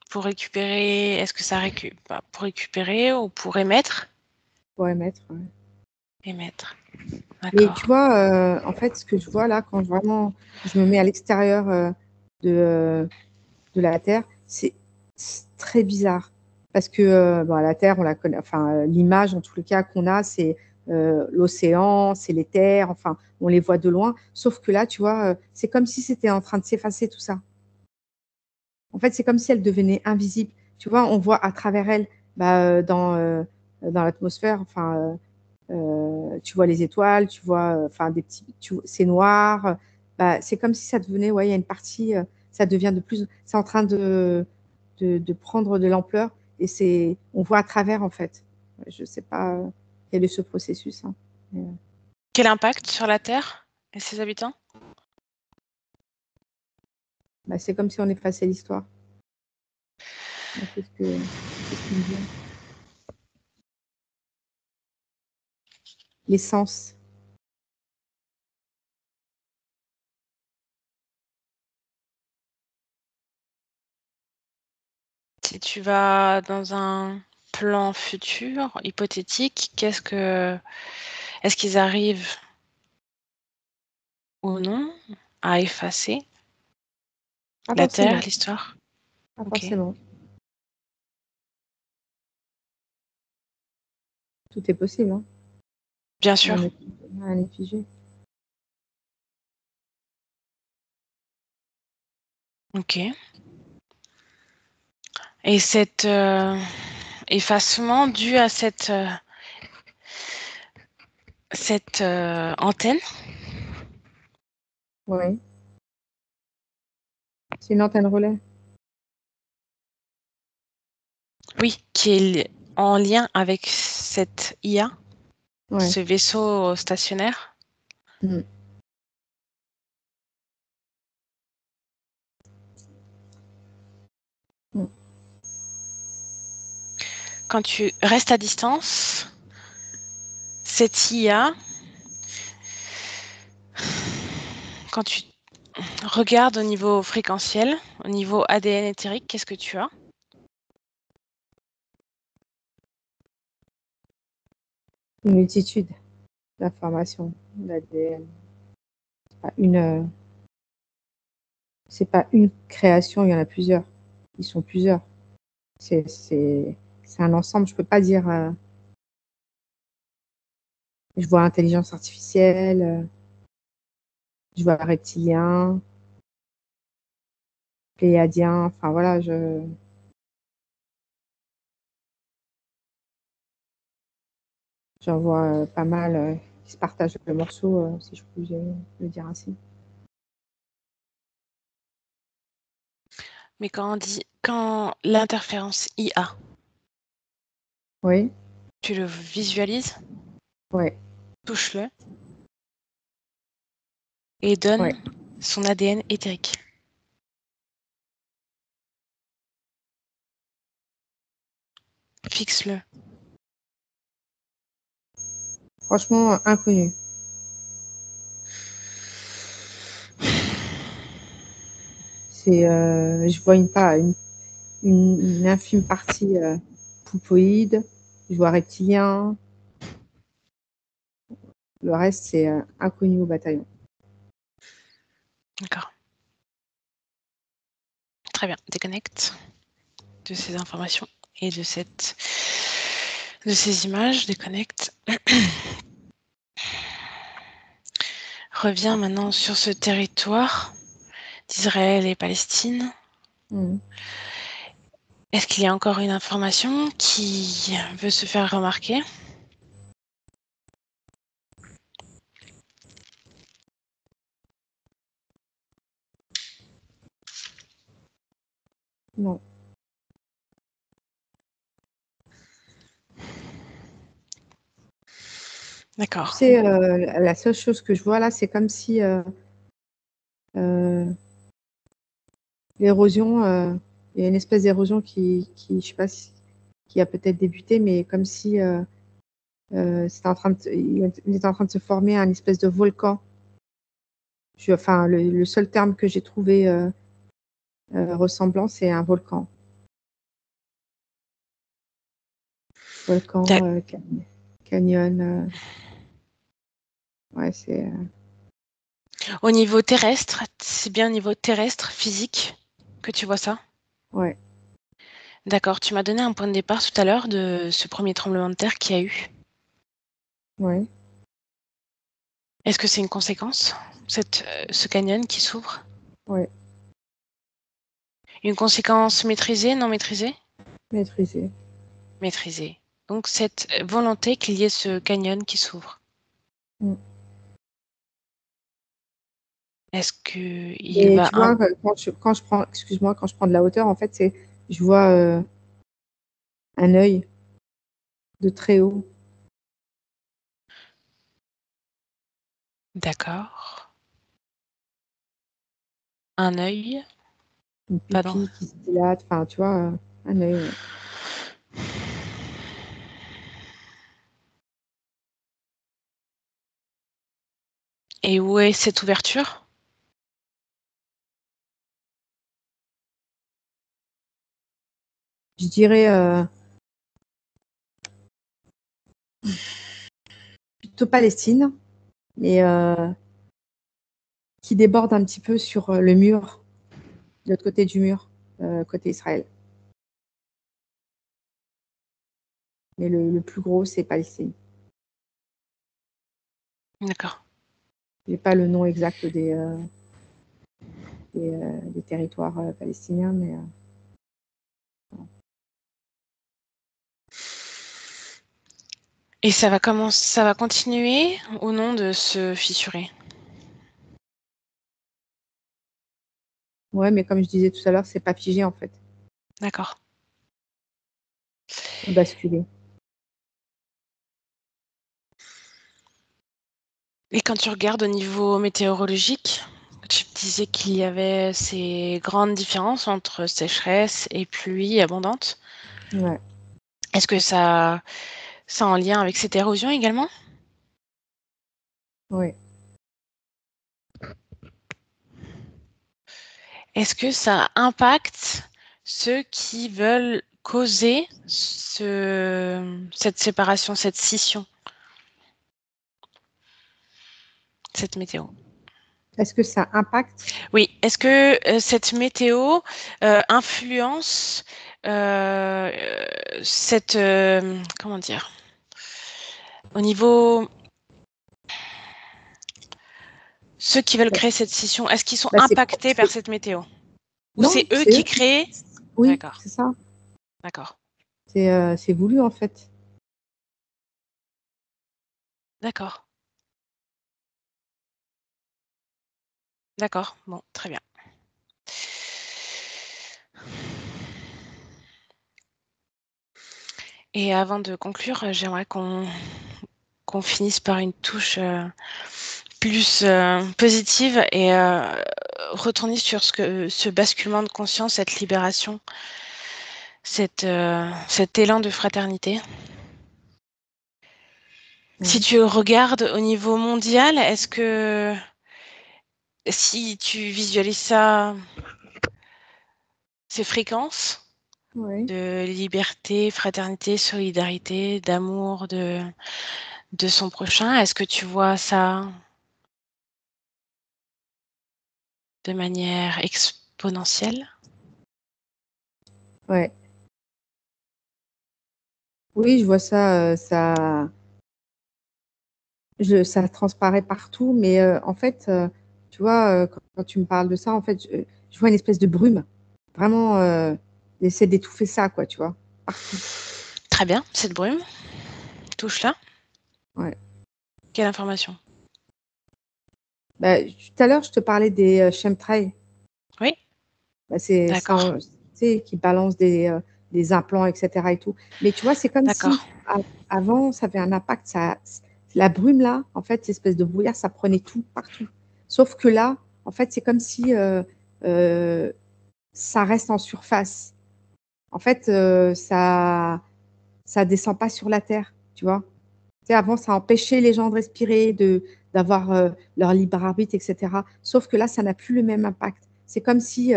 Pour récupérer, est-ce que ça pour récupérer ou pour émettre? Pour émettre. Ouais. Émettre, Mais tu d'accord. vois, en fait, ce que je vois là, quand vraiment je me mets à l'extérieur de la Terre, c'est très bizarre. Parce que bon, la Terre, on la connaît, enfin, l'image en tout le cas qu'on a, c'est l'océan, c'est les terres, enfin, on les voit de loin. Sauf que là, tu vois, c'est comme si c'était en train de s'effacer tout ça. En fait, c'est comme si elle devenait invisible. Tu vois, on voit à travers elle, bah, dans l'atmosphère, enfin, tu vois les étoiles, tu vois, enfin, c'est noir. Bah, c'est comme si ça devenait, ouais, il y a une partie, ça devient c'est en train de prendre de l'ampleur et on voit à travers, en fait. Je sais pas quel est ce processus, hein. Mais, Quel impact sur la Terre et ses habitants? bah, c'est comme si on effaçait l'histoire. Moi, c'est ce qui me vient. L'essence. Si tu vas dans un plan futur, hypothétique, est-ce qu'ils arrivent ou non à effacer Pas la Terre, forcément. l'histoire? Pas OK. forcément. Tout est possible, hein. Bien Rien sûr. n'est rien n'est figé. OK. Et cet, effacement dû à cette antenne? Oui. C'est une antenne relais. Oui, qui est en lien avec cette IA, Ouais. ce vaisseau stationnaire? Mmh. Mmh. Quand tu restes à distance, cette IA, quand tu regardes au niveau fréquentiel, au niveau ADN éthérique, qu'est-ce que tu as? Une multitude d'informations, d'ADN. Pas c'est pas une création, il y en a plusieurs. Ils sont plusieurs. C'est un ensemble. Je peux pas dire, je vois intelligence artificielle, je vois reptilien, pléiadien, enfin voilà, j'en vois, pas mal, qui se partagent le morceau, si je puis le dire ainsi. Mais quand l'interférence IA, Oui, tu le visualises, ouais, touche-le et ouais. donne son ADN éthérique. Fixe-le. Franchement, inconnu. Je vois une infime partie, poupoïde, je vois reptilien. Le reste, c'est inconnu au bataillon. D'accord. Très bien. Déconnecte de ces informations et de ces images. Déconnecte. Reviens maintenant sur ce territoire d'Israël et Palestine. Mmh. Est-ce qu'il y a encore une information qui veut se faire remarquer? Non. D'accord. Tu sais, la seule chose que je vois là, c'est comme si l'érosion, il y a une espèce d'érosion je sais pas si, qui a peut-être débuté, mais comme si il est en train de se former un espèce de volcan. Enfin, le seul terme que j'ai trouvé ressemblant, c'est un volcan. Volcan, D'ac- canyon. Ouais, c'est. Au niveau terrestre, c'est bien au niveau terrestre, physique, que tu vois ça? Ouais, D'accord. Tu m'as donné un point de départ tout à l'heure de ce premier tremblement de terre qu'il y a eu. ouais. Est-ce que c'est une conséquence, ce canyon qui s'ouvre? Ouais, Une conséquence maîtrisée, non maîtrisée? maîtrisé. Maîtrisée. Donc cette volonté qu'il y ait ce canyon qui s'ouvre. Mm. Est-ce qu'il Et va tu vois, quand je prends, excuse-moi, quand je prends de la hauteur, en fait, je vois un œil de très haut. D'accord. Un œil? Une Pardon. pupille qui se dilate, enfin, tu vois, un œil, ouais. Et où est cette ouverture? Je dirais plutôt Palestine, mais qui déborde un petit peu sur le mur, de l'autre côté du mur, côté Israël. Mais le plus gros, c'est Palestine. D'accord. Je n'ai pas le nom exact des territoires palestiniens, mais Et ça va continuer ou non de se fissurer? ouais, mais comme je disais tout à l'heure, c'est pas figé en fait. D'accord. Ça basculer. Et quand tu regardes au niveau météorologique, tu me disais qu'il y avait ces grandes différences entre sécheresse et pluie abondante. Ouais, Est-ce que ça en lien avec cette érosion également? ouais. Est-ce que ça impacte ceux qui veulent causer cette séparation, cette scission, cette météo? Est-ce que ça impacte? Oui, est-ce que cette météo influence euh, comment dire, au niveau ceux qui veulent Bah, créer cette scission, est-ce qu'ils sont bah, impactés par cette météo? Ou non, c'est eux c'est qui eux. créent? Oui, D'accord, c'est ça. d'accord, C'est voulu en fait. d'accord, d'accord. Bon, très bien. Et avant de conclure, j'aimerais qu'on finisse par une touche plus positive et retourner sur ce basculement de conscience, cette libération, cet élan de fraternité. Si Ouais. tu regardes au niveau mondial, est-ce que si tu visualises ça, ces fréquences Ouais. de liberté, fraternité, solidarité, d'amour de son prochain, est-ce que tu vois ça de manière exponentielle? Ouais. Oui, je vois ça, ça transparaît partout, mais en fait, tu vois, quand tu me parles de ça, en fait, je vois une espèce de brume. Vraiment, j'essaie d'étouffer ça, quoi, tu vois, partout. Très bien, cette brume, touche là. Ouais. Quelle information? Bah, tout à l'heure, je te parlais des chemtrails. Oui, Bah, c'est d'accord, sans, tu sais, qui balancent des implants, etc. et tout. Mais tu vois, c'est comme d'accord. si avant, ça avait un impact, La brume, là, en fait, cette espèce de brouillard, ça prenait tout, partout. Sauf que là, en fait, c'est comme si ça reste en surface. En fait, ça descend pas sur la terre, tu vois. Tu sais, avant, ça empêchait les gens de respirer, d'avoir leur libre arbitre, etc. Sauf que là, ça n'a plus le même impact. C'est comme si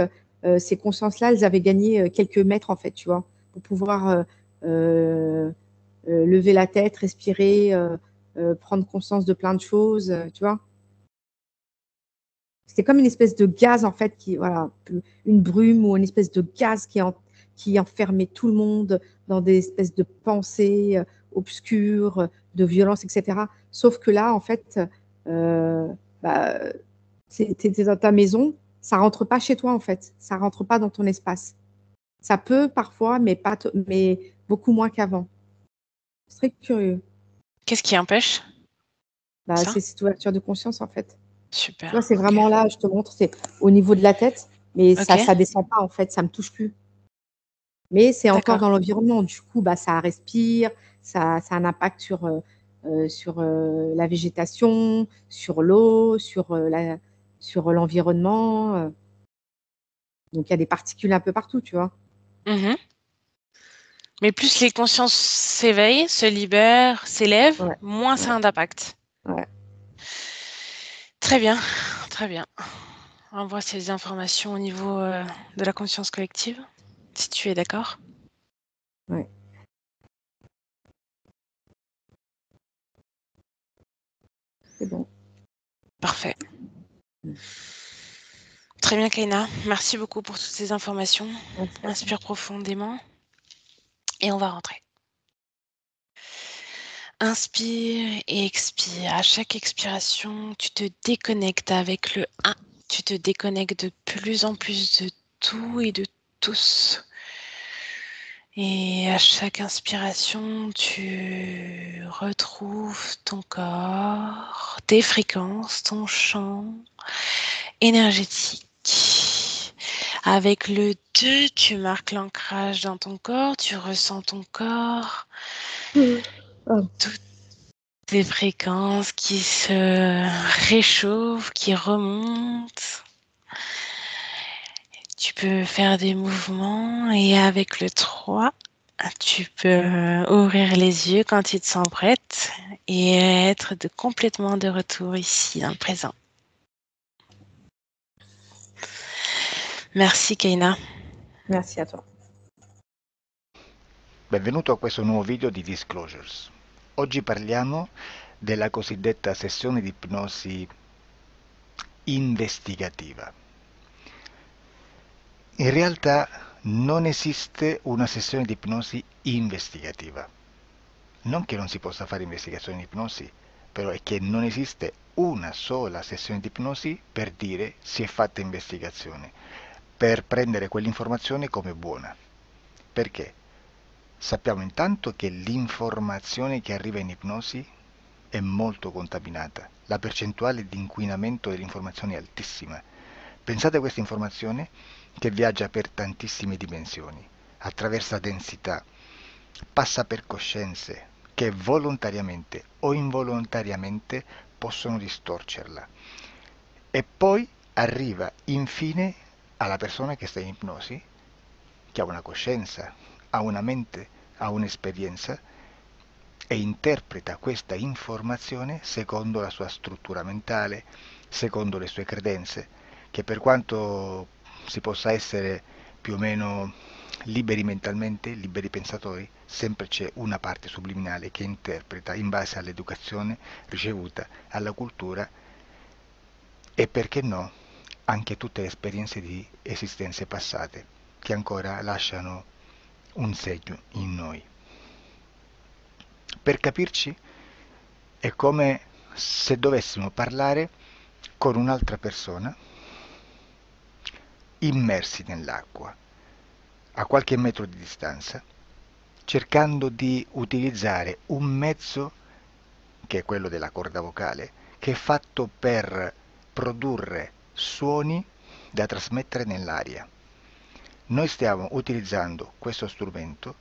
ces consciences-là, elles avaient gagné quelques mètres, en fait, tu vois, pour pouvoir euh, lever la tête, respirer, prendre conscience de plein de choses, tu vois. C'était comme une espèce de gaz, en fait, voilà, une brume ou une espèce de gaz qui enfermait tout le monde dans des espèces de pensées obscures, de violence, etc. Sauf que là, en fait, euh, bah, tu es dans ta maison, ça rentre pas chez toi, en fait. Ça rentre pas dans ton espace. Ça peut parfois, mais beaucoup moins qu'avant. C'est très curieux. Qu'est-ce qui empêche Bah, ça? c'est cette ouverture de conscience, en fait. Tu Super, vois, c'est ok. vraiment là, je te montre, c'est au niveau de la tête, mais Ok, ça descend pas, en fait, ça me touche plus. Mais c'est encore d'accord. dans l'environnement. Du coup, bah, ça respire, ça a un impact sur la végétation, sur l'eau, sur l'environnement. Donc, il y a des particules un peu partout, tu vois. Mhm. Mais plus les consciences s'éveillent, se libèrent, s'élèvent, Ouais, moins ça ouais, a d'impact. ouais. Très bien, très bien. On envoie ces informations au niveau de la conscience collective, si tu es d'accord. Ouais, c'est bon. Parfait. Très bien, Kaina. Merci beaucoup pour toutes ces informations. Merci à toi. Inspire profondément et on va rentrer. Inspire et expire. À chaque expiration, tu te déconnectes avec le 1. Tu te déconnectes de plus en plus de tout et de tous. Et à chaque inspiration, tu retrouves ton corps, tes fréquences, ton champ énergétique. Avec le 2, tu marques l'ancrage dans ton corps, tu ressens ton corps, Ah, toutes tes fréquences qui se réchauffent, qui remontent. Tu peux faire des mouvements et avec le 3, tu peux ouvrir les yeux quand tu te sens prête et être complètement de retour ici dans le présent. Merci Kaina. merci à toi. Benvenuto a questo nuovo video di Disclosures. Oggi parliamo della cosiddetta sessione di ipnosi investigativa. In realtà non esiste una sessione di ipnosi investigativa. Non che non si possa fare investigazione di ipnosi, però è che non esiste una sola sessione di ipnosi per dire si è fatta investigazione, per prendere quell'informazione come buona. Perché? Sappiamo intanto che l'informazione che arriva in ipnosi è molto contaminata, la percentuale di inquinamento dell'informazione è altissima. Pensate a questa informazione che viaggia per tantissime dimensioni, attraversa densità, passa per coscienze che volontariamente o involontariamente possono distorcerla e poi arriva infine alla persona che sta in ipnosi, che ha una coscienza, ha una mente, ha un'esperienza e interpreta questa informazione secondo la sua struttura mentale, secondo le sue credenze, che per quanto si possa essere più o meno liberi mentalmente, liberi pensatori, sempre c'è una parte subliminale che interpreta in base all'educazione ricevuta, alla cultura e perché no, anche tutte le esperienze di esistenze passate che ancora lasciano un segno in noi. Per capirci, è come se dovessimo parlare con un'altra persona immersi nell'acqua, a qualche metro di distanza, cercando di utilizzare un mezzo, che è quello della corda vocale, che è fatto per produrre suoni da trasmettere nell'aria. Noi stiamo utilizzando questo strumento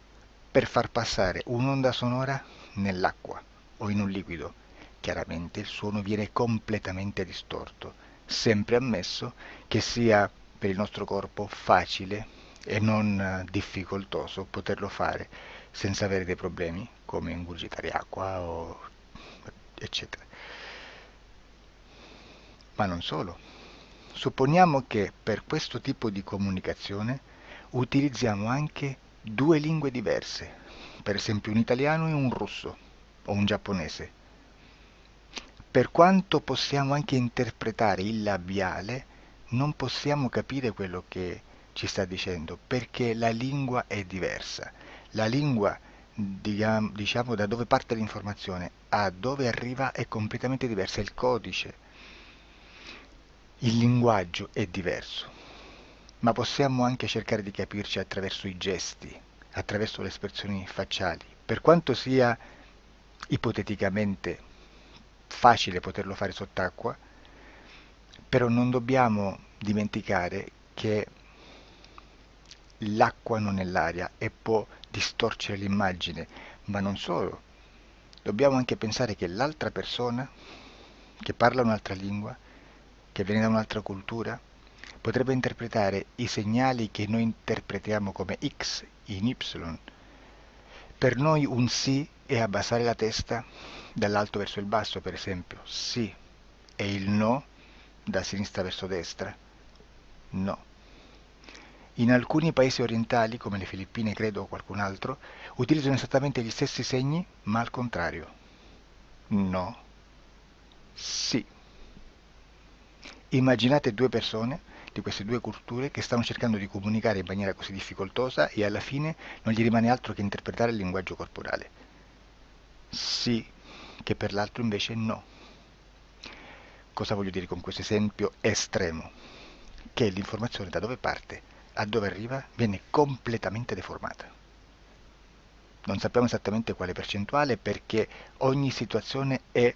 per far passare un'onda sonora nell'acqua o in un liquido chiaramente il suono viene completamente distorto, sempre ammesso che sia per il nostro corpo facile e non difficoltoso poterlo fare senza avere dei problemi come ingurgitare acqua o eccetera. Ma non solo. Supponiamo che per questo tipo di comunicazione utilizziamo anche due lingue diverse, per esempio un italiano e un russo o un giapponese. Per quanto possiamo anche interpretare il labiale, non possiamo capire quello che ci sta dicendo, perché la lingua è diversa. La lingua, diciamo, da dove parte l'informazione a dove arriva è completamente diversa, il codice, il linguaggio è diverso, ma possiamo anche cercare di capirci attraverso i gesti, attraverso le espressioni facciali. Per quanto sia ipoteticamente facile poterlo fare sott'acqua, però non dobbiamo dimenticare che l'acqua non è l'aria e può distorcere l'immagine, ma non solo. Dobbiamo anche pensare che l'altra persona, che parla un'altra lingua, che viene da un'altra cultura, potrebbe interpretare i segnali che noi interpretiamo come X in Y. Per noi un sì è abbassare la testa dall'alto verso il basso, per esempio, sì, e il no da sinistra verso destra, no. In alcuni paesi orientali, come le Filippine credo o qualcun altro, utilizzano esattamente gli stessi segni, ma al contrario. No, sì. Immaginate due persone di queste due culture che stanno cercando di comunicare in maniera così difficoltosa e alla fine non gli rimane altro che interpretare il linguaggio corporale. Sì, che per l'altro invece no. Cosa voglio dire con questo esempio estremo? Che l'informazione da dove parte a dove arriva viene completamente deformata. Non sappiamo esattamente quale percentuale perché ogni situazione è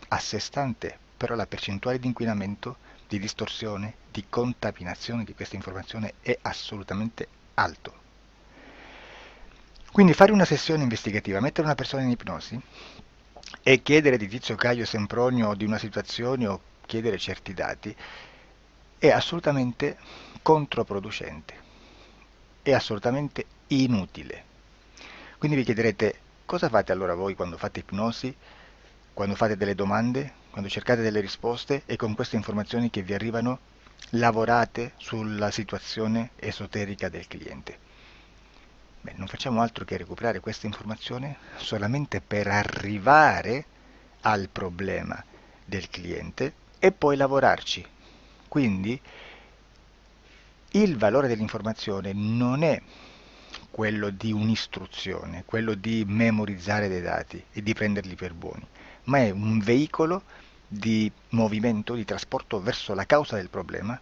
a sé stante, però la percentuale di inquinamento, di distorsione, di contaminazione di questa informazione è assolutamente alto. Quindi fare una sessione investigativa, mettere una persona in ipnosi e chiedere di Tizio Caio Sempronio di una situazione o chiedere certi dati è assolutamente controproducente, è assolutamente inutile. Quindi vi chiederete cosa fate allora voi quando fate ipnosi, quando fate delle domande, quando cercate delle risposte e con queste informazioni che vi arrivano lavorate sulla situazione esoterica del cliente. Beh, non facciamo altro che recuperare questa informazione solamente per arrivare al problema del cliente e poi lavorarci. Quindi il valore dell'informazione non è quello di un'istruzione, quello di memorizzare dei dati e di prenderli per buoni, ma è un veicolo di movimento, di trasporto verso la causa del problema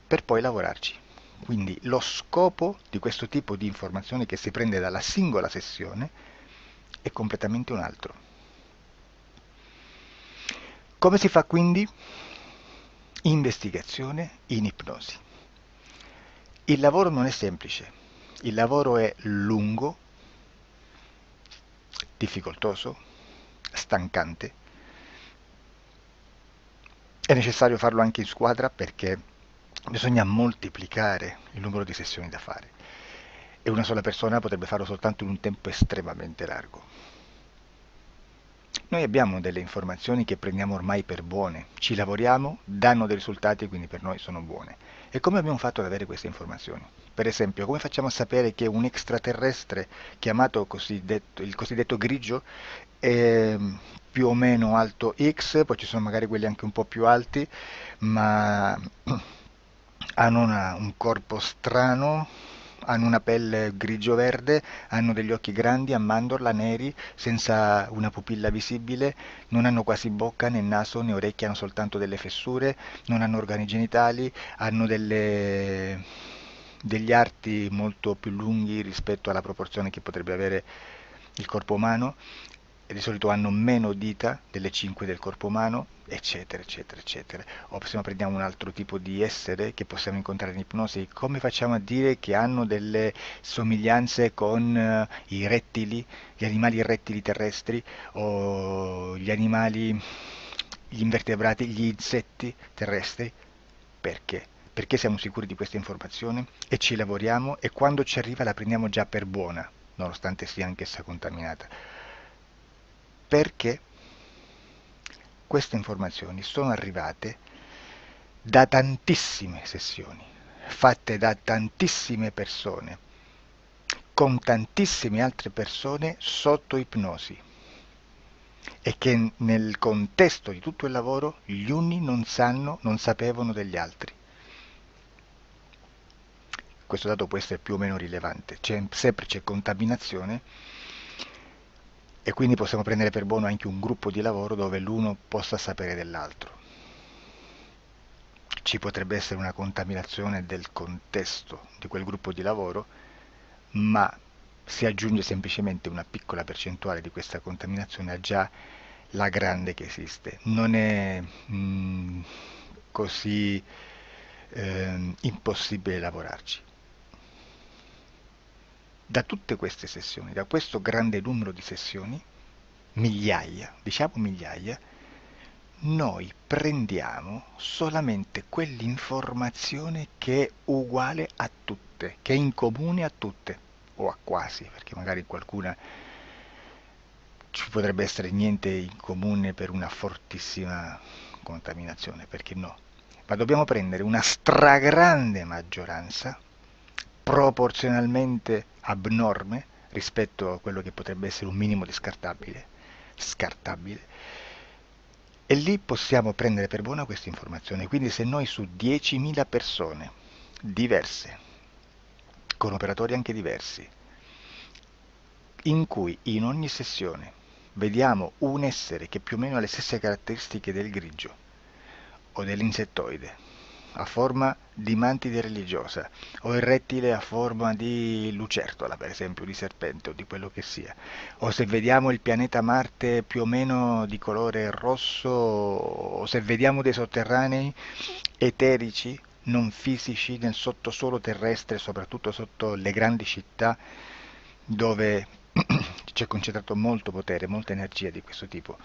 per poi lavorarci. Quindi lo scopo di questo tipo di informazione che si prende dalla singola sessione è completamente un altro. Come si fa quindi? Investigazione in ipnosi. Il lavoro non è semplice, il lavoro è lungo, difficoltoso, stancante. È necessario farlo anche in squadra perché bisogna moltiplicare il numero di sessioni da fare e una sola persona potrebbe farlo soltanto in un tempo estremamente largo. Noi abbiamo delle informazioni che prendiamo ormai per buone, ci lavoriamo, danno dei risultati e quindi per noi sono buone. E come abbiamo fatto ad avere queste informazioni? Per esempio, come facciamo a sapere che un extraterrestre chiamato il cosiddetto grigio è più o meno alto X, poi ci sono magari quelli anche un po' più alti, ma hanno un corpo strano, hanno una pelle grigio-verde, hanno degli occhi grandi a mandorla, neri, senza una pupilla visibile, non hanno quasi bocca né naso né orecchie, hanno soltanto delle fessure, non hanno organi genitali, hanno degli arti molto più lunghi rispetto alla proporzione che potrebbe avere il corpo umano e di solito hanno meno dita delle 5 del corpo umano, eccetera, eccetera, eccetera. O se no prendiamo un altro tipo di essere che possiamo incontrare in ipnosi, come facciamo a dire che hanno delle somiglianze con i rettili, gli animali rettili terrestri o gli animali, gli invertebrati, gli insetti terrestri? Perché? Perché siamo sicuri di questa informazione e ci lavoriamo e quando ci arriva la prendiamo già per buona, nonostante sia anch'essa contaminata. Perché queste informazioni sono arrivate da tantissime sessioni, fatte da tantissime persone, con tantissime altre persone sotto ipnosi, e che nel contesto di tutto il lavoro gli uni non sapevano degli altri. Questo dato può essere più o meno rilevante, sempre c'è contaminazione e quindi possiamo prendere per buono anche un gruppo di lavoro dove l'uno possa sapere dell'altro. Ci potrebbe essere una contaminazione del contesto di quel gruppo di lavoro, ma si aggiunge semplicemente una piccola percentuale di questa contaminazione a già la grande che esiste. Non è così impossibile lavorarci. Da tutte queste sessioni, da questo grande numero di sessioni, migliaia, diciamo migliaia, noi prendiamo solamente quell'informazione che è uguale a tutte, che è in comune a tutte, o a quasi, perché magari qualcuna ci potrebbe essere niente in comune per una fortissima contaminazione, perché no? Ma dobbiamo prendere una stragrande maggioranza, proporzionalmente abnorme rispetto a quello che potrebbe essere un minimo di scartabile, e lì possiamo prendere per buona questa informazione. Quindi se noi su 10.000 persone diverse, con operatori anche diversi, in cui in ogni sessione vediamo un essere che più o meno ha le stesse caratteristiche del grigio o dell'insettoide, a forma di mantide religiosa, o il rettile a forma di lucertola, per esempio, di serpente o di quello che sia, o se vediamo il pianeta Marte più o meno di colore rosso, o se vediamo dei sotterranei eterici, non fisici, nel sottosuolo terrestre, soprattutto sotto le grandi città, dove c'è concentrato molto potere, molta energia di questo tipo,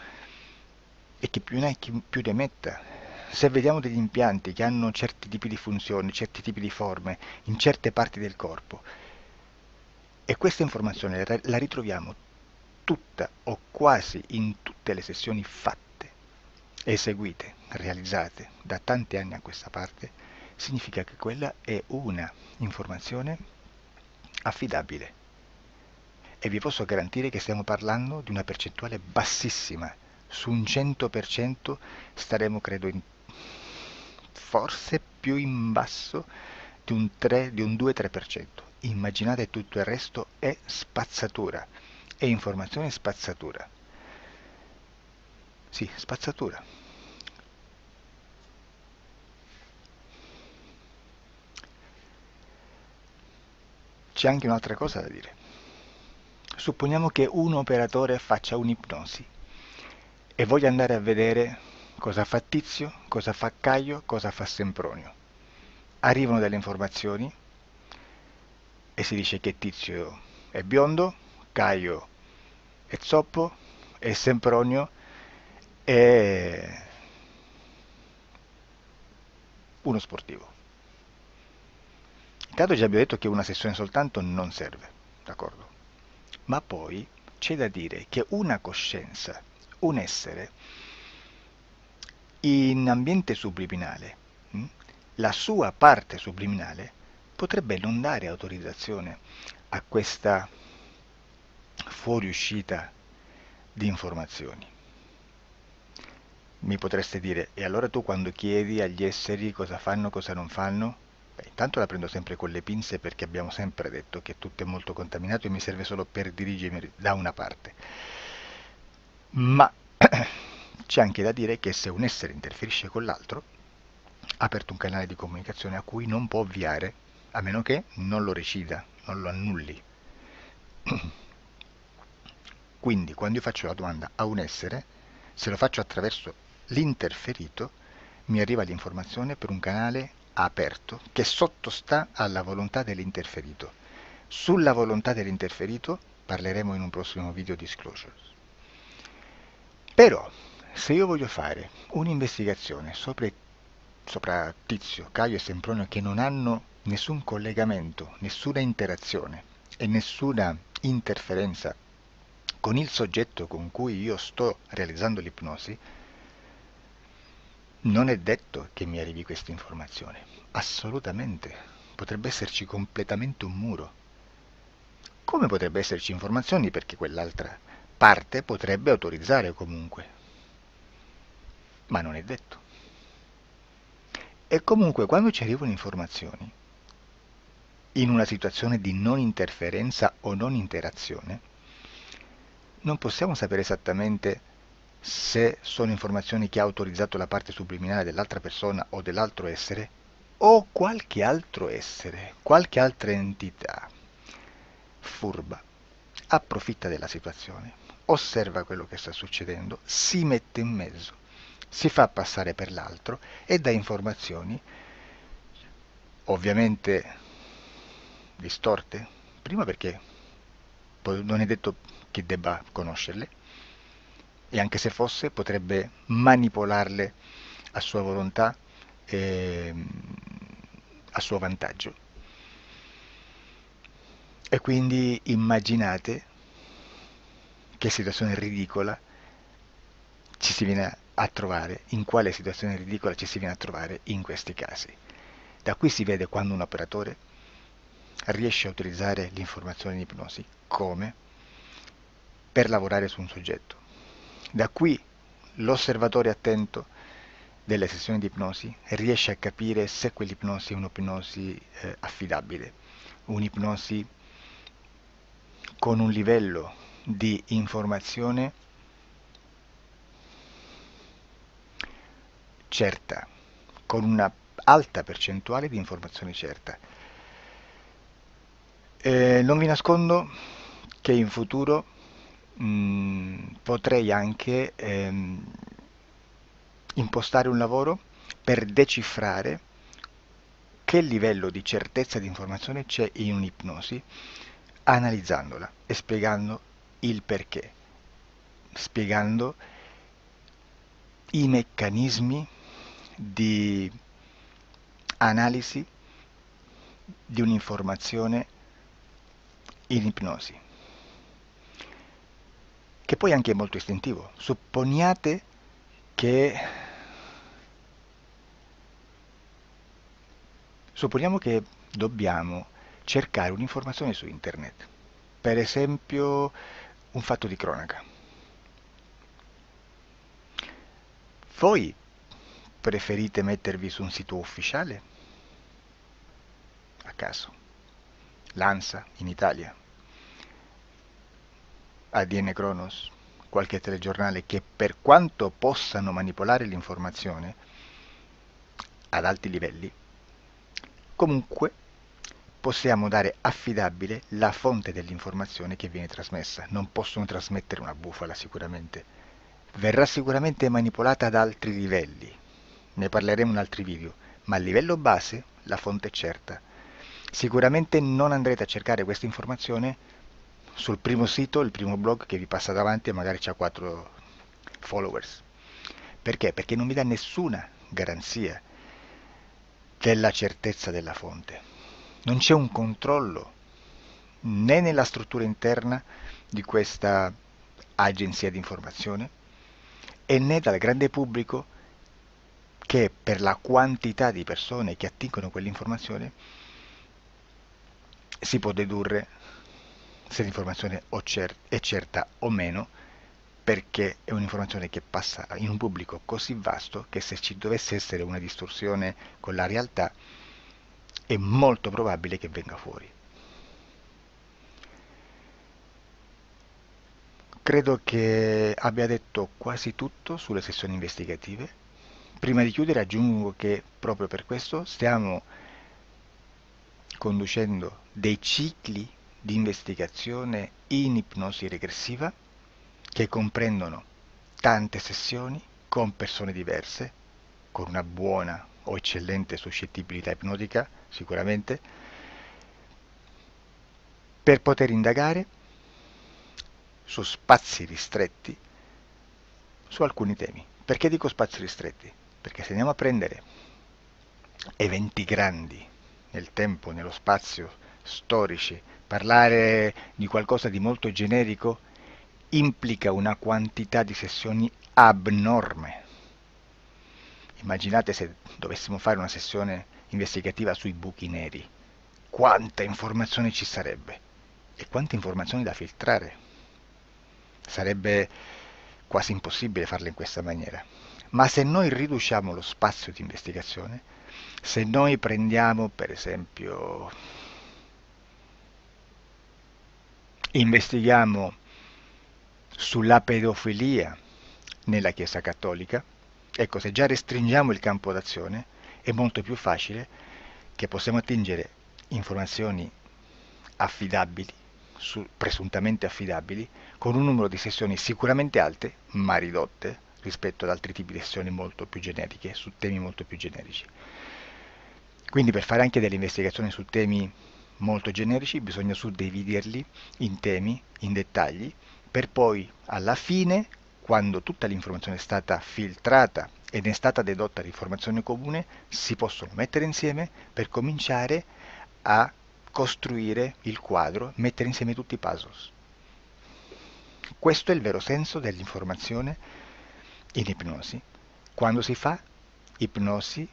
e che più ne hai più ne metta. Se vediamo degli impianti che hanno certi tipi di funzioni, certi tipi di forme in certe parti del corpo, e questa informazione la ritroviamo tutta o quasi in tutte le sessioni fatte, eseguite, realizzate da tanti anni a questa parte, significa che quella è una informazione affidabile. E vi posso garantire che stiamo parlando di una percentuale bassissima. Su un 100% staremo, credo, forse più in basso di un 2-3%. Immaginate, tutto il resto è spazzatura, è informazione spazzatura. Sì, spazzatura. C'è anche un'altra cosa da dire. Supponiamo che un operatore faccia un'ipnosi e voglia andare a vedere cosa fa Tizio, cosa fa Caio, cosa fa Sempronio. Arrivano delle informazioni e si dice che Tizio è biondo, Caio è zoppo e Sempronio è uno sportivo. Intanto già abbiamo detto che una sessione soltanto non serve, d'accordo? Ma poi c'è da dire che una coscienza, un essere, in ambiente subliminale, la sua parte subliminale potrebbe non dare autorizzazione a questa fuoriuscita di informazioni. Mi potreste dire, e allora tu quando chiedi agli esseri cosa fanno, cosa non fanno? Beh, intanto la prendo sempre con le pinze, perché abbiamo sempre detto che tutto è molto contaminato e mi serve solo per dirigermi da una parte. Ma c'è anche da dire che se un essere interferisce con l'altro, ha aperto un canale di comunicazione a cui non può ovviare, a meno che non lo recida, non lo annulli. Quindi quando io faccio la domanda a un essere, se lo faccio attraverso l'interferito, mi arriva l'informazione per un canale aperto che sottostà alla volontà dell'interferito. Sulla volontà dell'interferito parleremo in un prossimo video disclosures. Però, se io voglio fare un'investigazione sopra Tizio, Caio e Sempronio che non hanno nessun collegamento, nessuna interazione e nessuna interferenza con il soggetto con cui io sto realizzando l'ipnosi, non è detto che mi arrivi questa informazione. Assolutamente. Potrebbe esserci completamente un muro. Come potrebbe esserci informazioni perché quell'altra parte potrebbe autorizzare comunque. Ma non è detto. E comunque quando ci arrivano informazioni, in una situazione di non interferenza o non interazione, non possiamo sapere esattamente se sono informazioni che ha autorizzato la parte subliminale dell'altra persona o dell'altro essere, o qualche altro essere, qualche altra entità furba, approfitta della situazione, osserva quello che sta succedendo, si mette in mezzo, si fa passare per l'altro e dà informazioni, ovviamente distorte, prima perché poi non è detto che debba conoscerle, e anche se fosse potrebbe manipolarle a sua volontà e a suo vantaggio. E quindi immaginate che situazione ridicola ci si viene a trovare, in quale situazione ridicola ci si viene a trovare in questi casi. Da qui si vede quando un operatore riesce a utilizzare l'informazione in ipnosi come per lavorare su un soggetto. Da qui l'osservatore attento delle sessioni di ipnosi riesce a capire se quell'ipnosi è un'ipnosi affidabile, un'ipnosi con un livello di informazione certa, con una alta percentuale di informazione certa. Non vi nascondo che in futuro potrei anche impostare un lavoro per decifrare che livello di certezza di informazione c'è in un'ipnosi, analizzandola e spiegando il perché, spiegando i meccanismi di analisi di un'informazione in ipnosi, che poi anche è molto istintivo. Supponiamo che dobbiamo cercare un'informazione su internet, per esempio un fatto di cronaca. Voi preferite mettervi su un sito ufficiale? A caso. L'ANSA in Italia, ADN Kronos, qualche telegiornale che per quanto possano manipolare l'informazione ad alti livelli, comunque possiamo dare affidabile la fonte dell'informazione che viene trasmessa. Non possono trasmettere una bufala sicuramente. Verrà sicuramente manipolata ad altri livelli. Ne parleremo in altri video, ma a livello base la fonte è certa. Sicuramente non andrete a cercare questa informazione sul primo sito, il primo blog che vi passa davanti e magari ha 4 followers. Perché? Perché non vi dà nessuna garanzia della certezza della fonte. Non c'è un controllo né nella struttura interna di questa agenzia di informazione e né dal grande pubblico che per la quantità di persone che attingono quell'informazione si può dedurre se l'informazione è certa o meno, perché è un'informazione che passa in un pubblico così vasto che se ci dovesse essere una distorsione con la realtà è molto probabile che venga fuori. Credo che abbia detto quasi tutto sulle sessioni investigative. Prima di chiudere aggiungo che proprio per questo stiamo conducendo dei cicli di investigazione in ipnosi regressiva che comprendono tante sessioni con persone diverse, con una buona o eccellente suscettibilità ipnotica, sicuramente, per poter indagare su spazi ristretti su alcuni temi. Perché dico spazi ristretti? Perché se andiamo a prendere eventi grandi nel tempo, nello spazio, storici, parlare di qualcosa di molto generico implica una quantità di sessioni abnorme. Immaginate se dovessimo fare una sessione investigativa sui buchi neri, quanta informazione ci sarebbe e quante informazioni da filtrare. Sarebbe quasi impossibile farlo in questa maniera. Ma se noi riduciamo lo spazio di investigazione, se noi prendiamo per esempio, investighiamo sulla pedofilia nella Chiesa Cattolica, ecco, se già restringiamo il campo d'azione, è molto più facile che possiamo attingere informazioni affidabili, presuntamente affidabili, con un numero di sessioni sicuramente alte, ma ridotte rispetto ad altri tipi di sessioni molto più generiche, su temi molto più generici. Quindi per fare anche delle investigazioni su temi molto generici bisogna suddividerli in temi, in dettagli, per poi alla fine, quando tutta l'informazione è stata filtrata ed è stata dedotta l'informazione comune, si possono mettere insieme per cominciare a costruire il quadro, mettere insieme tutti i puzzles. Questo è il vero senso dell'informazione in ipnosi, quando si fa ipnosi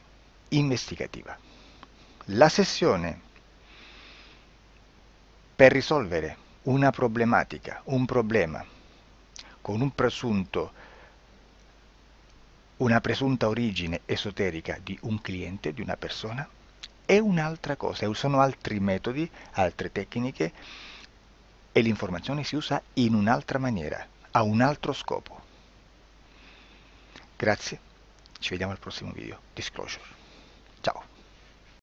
investigativa. La sessione per risolvere una problematica, un problema, con una presunta origine esoterica di un cliente, di una persona, è un'altra cosa, sono altri metodi, altre tecniche e l'informazione si usa in un'altra maniera, ha un altro scopo. Grazie, ci vediamo al prossimo video. Disclosure. Ciao.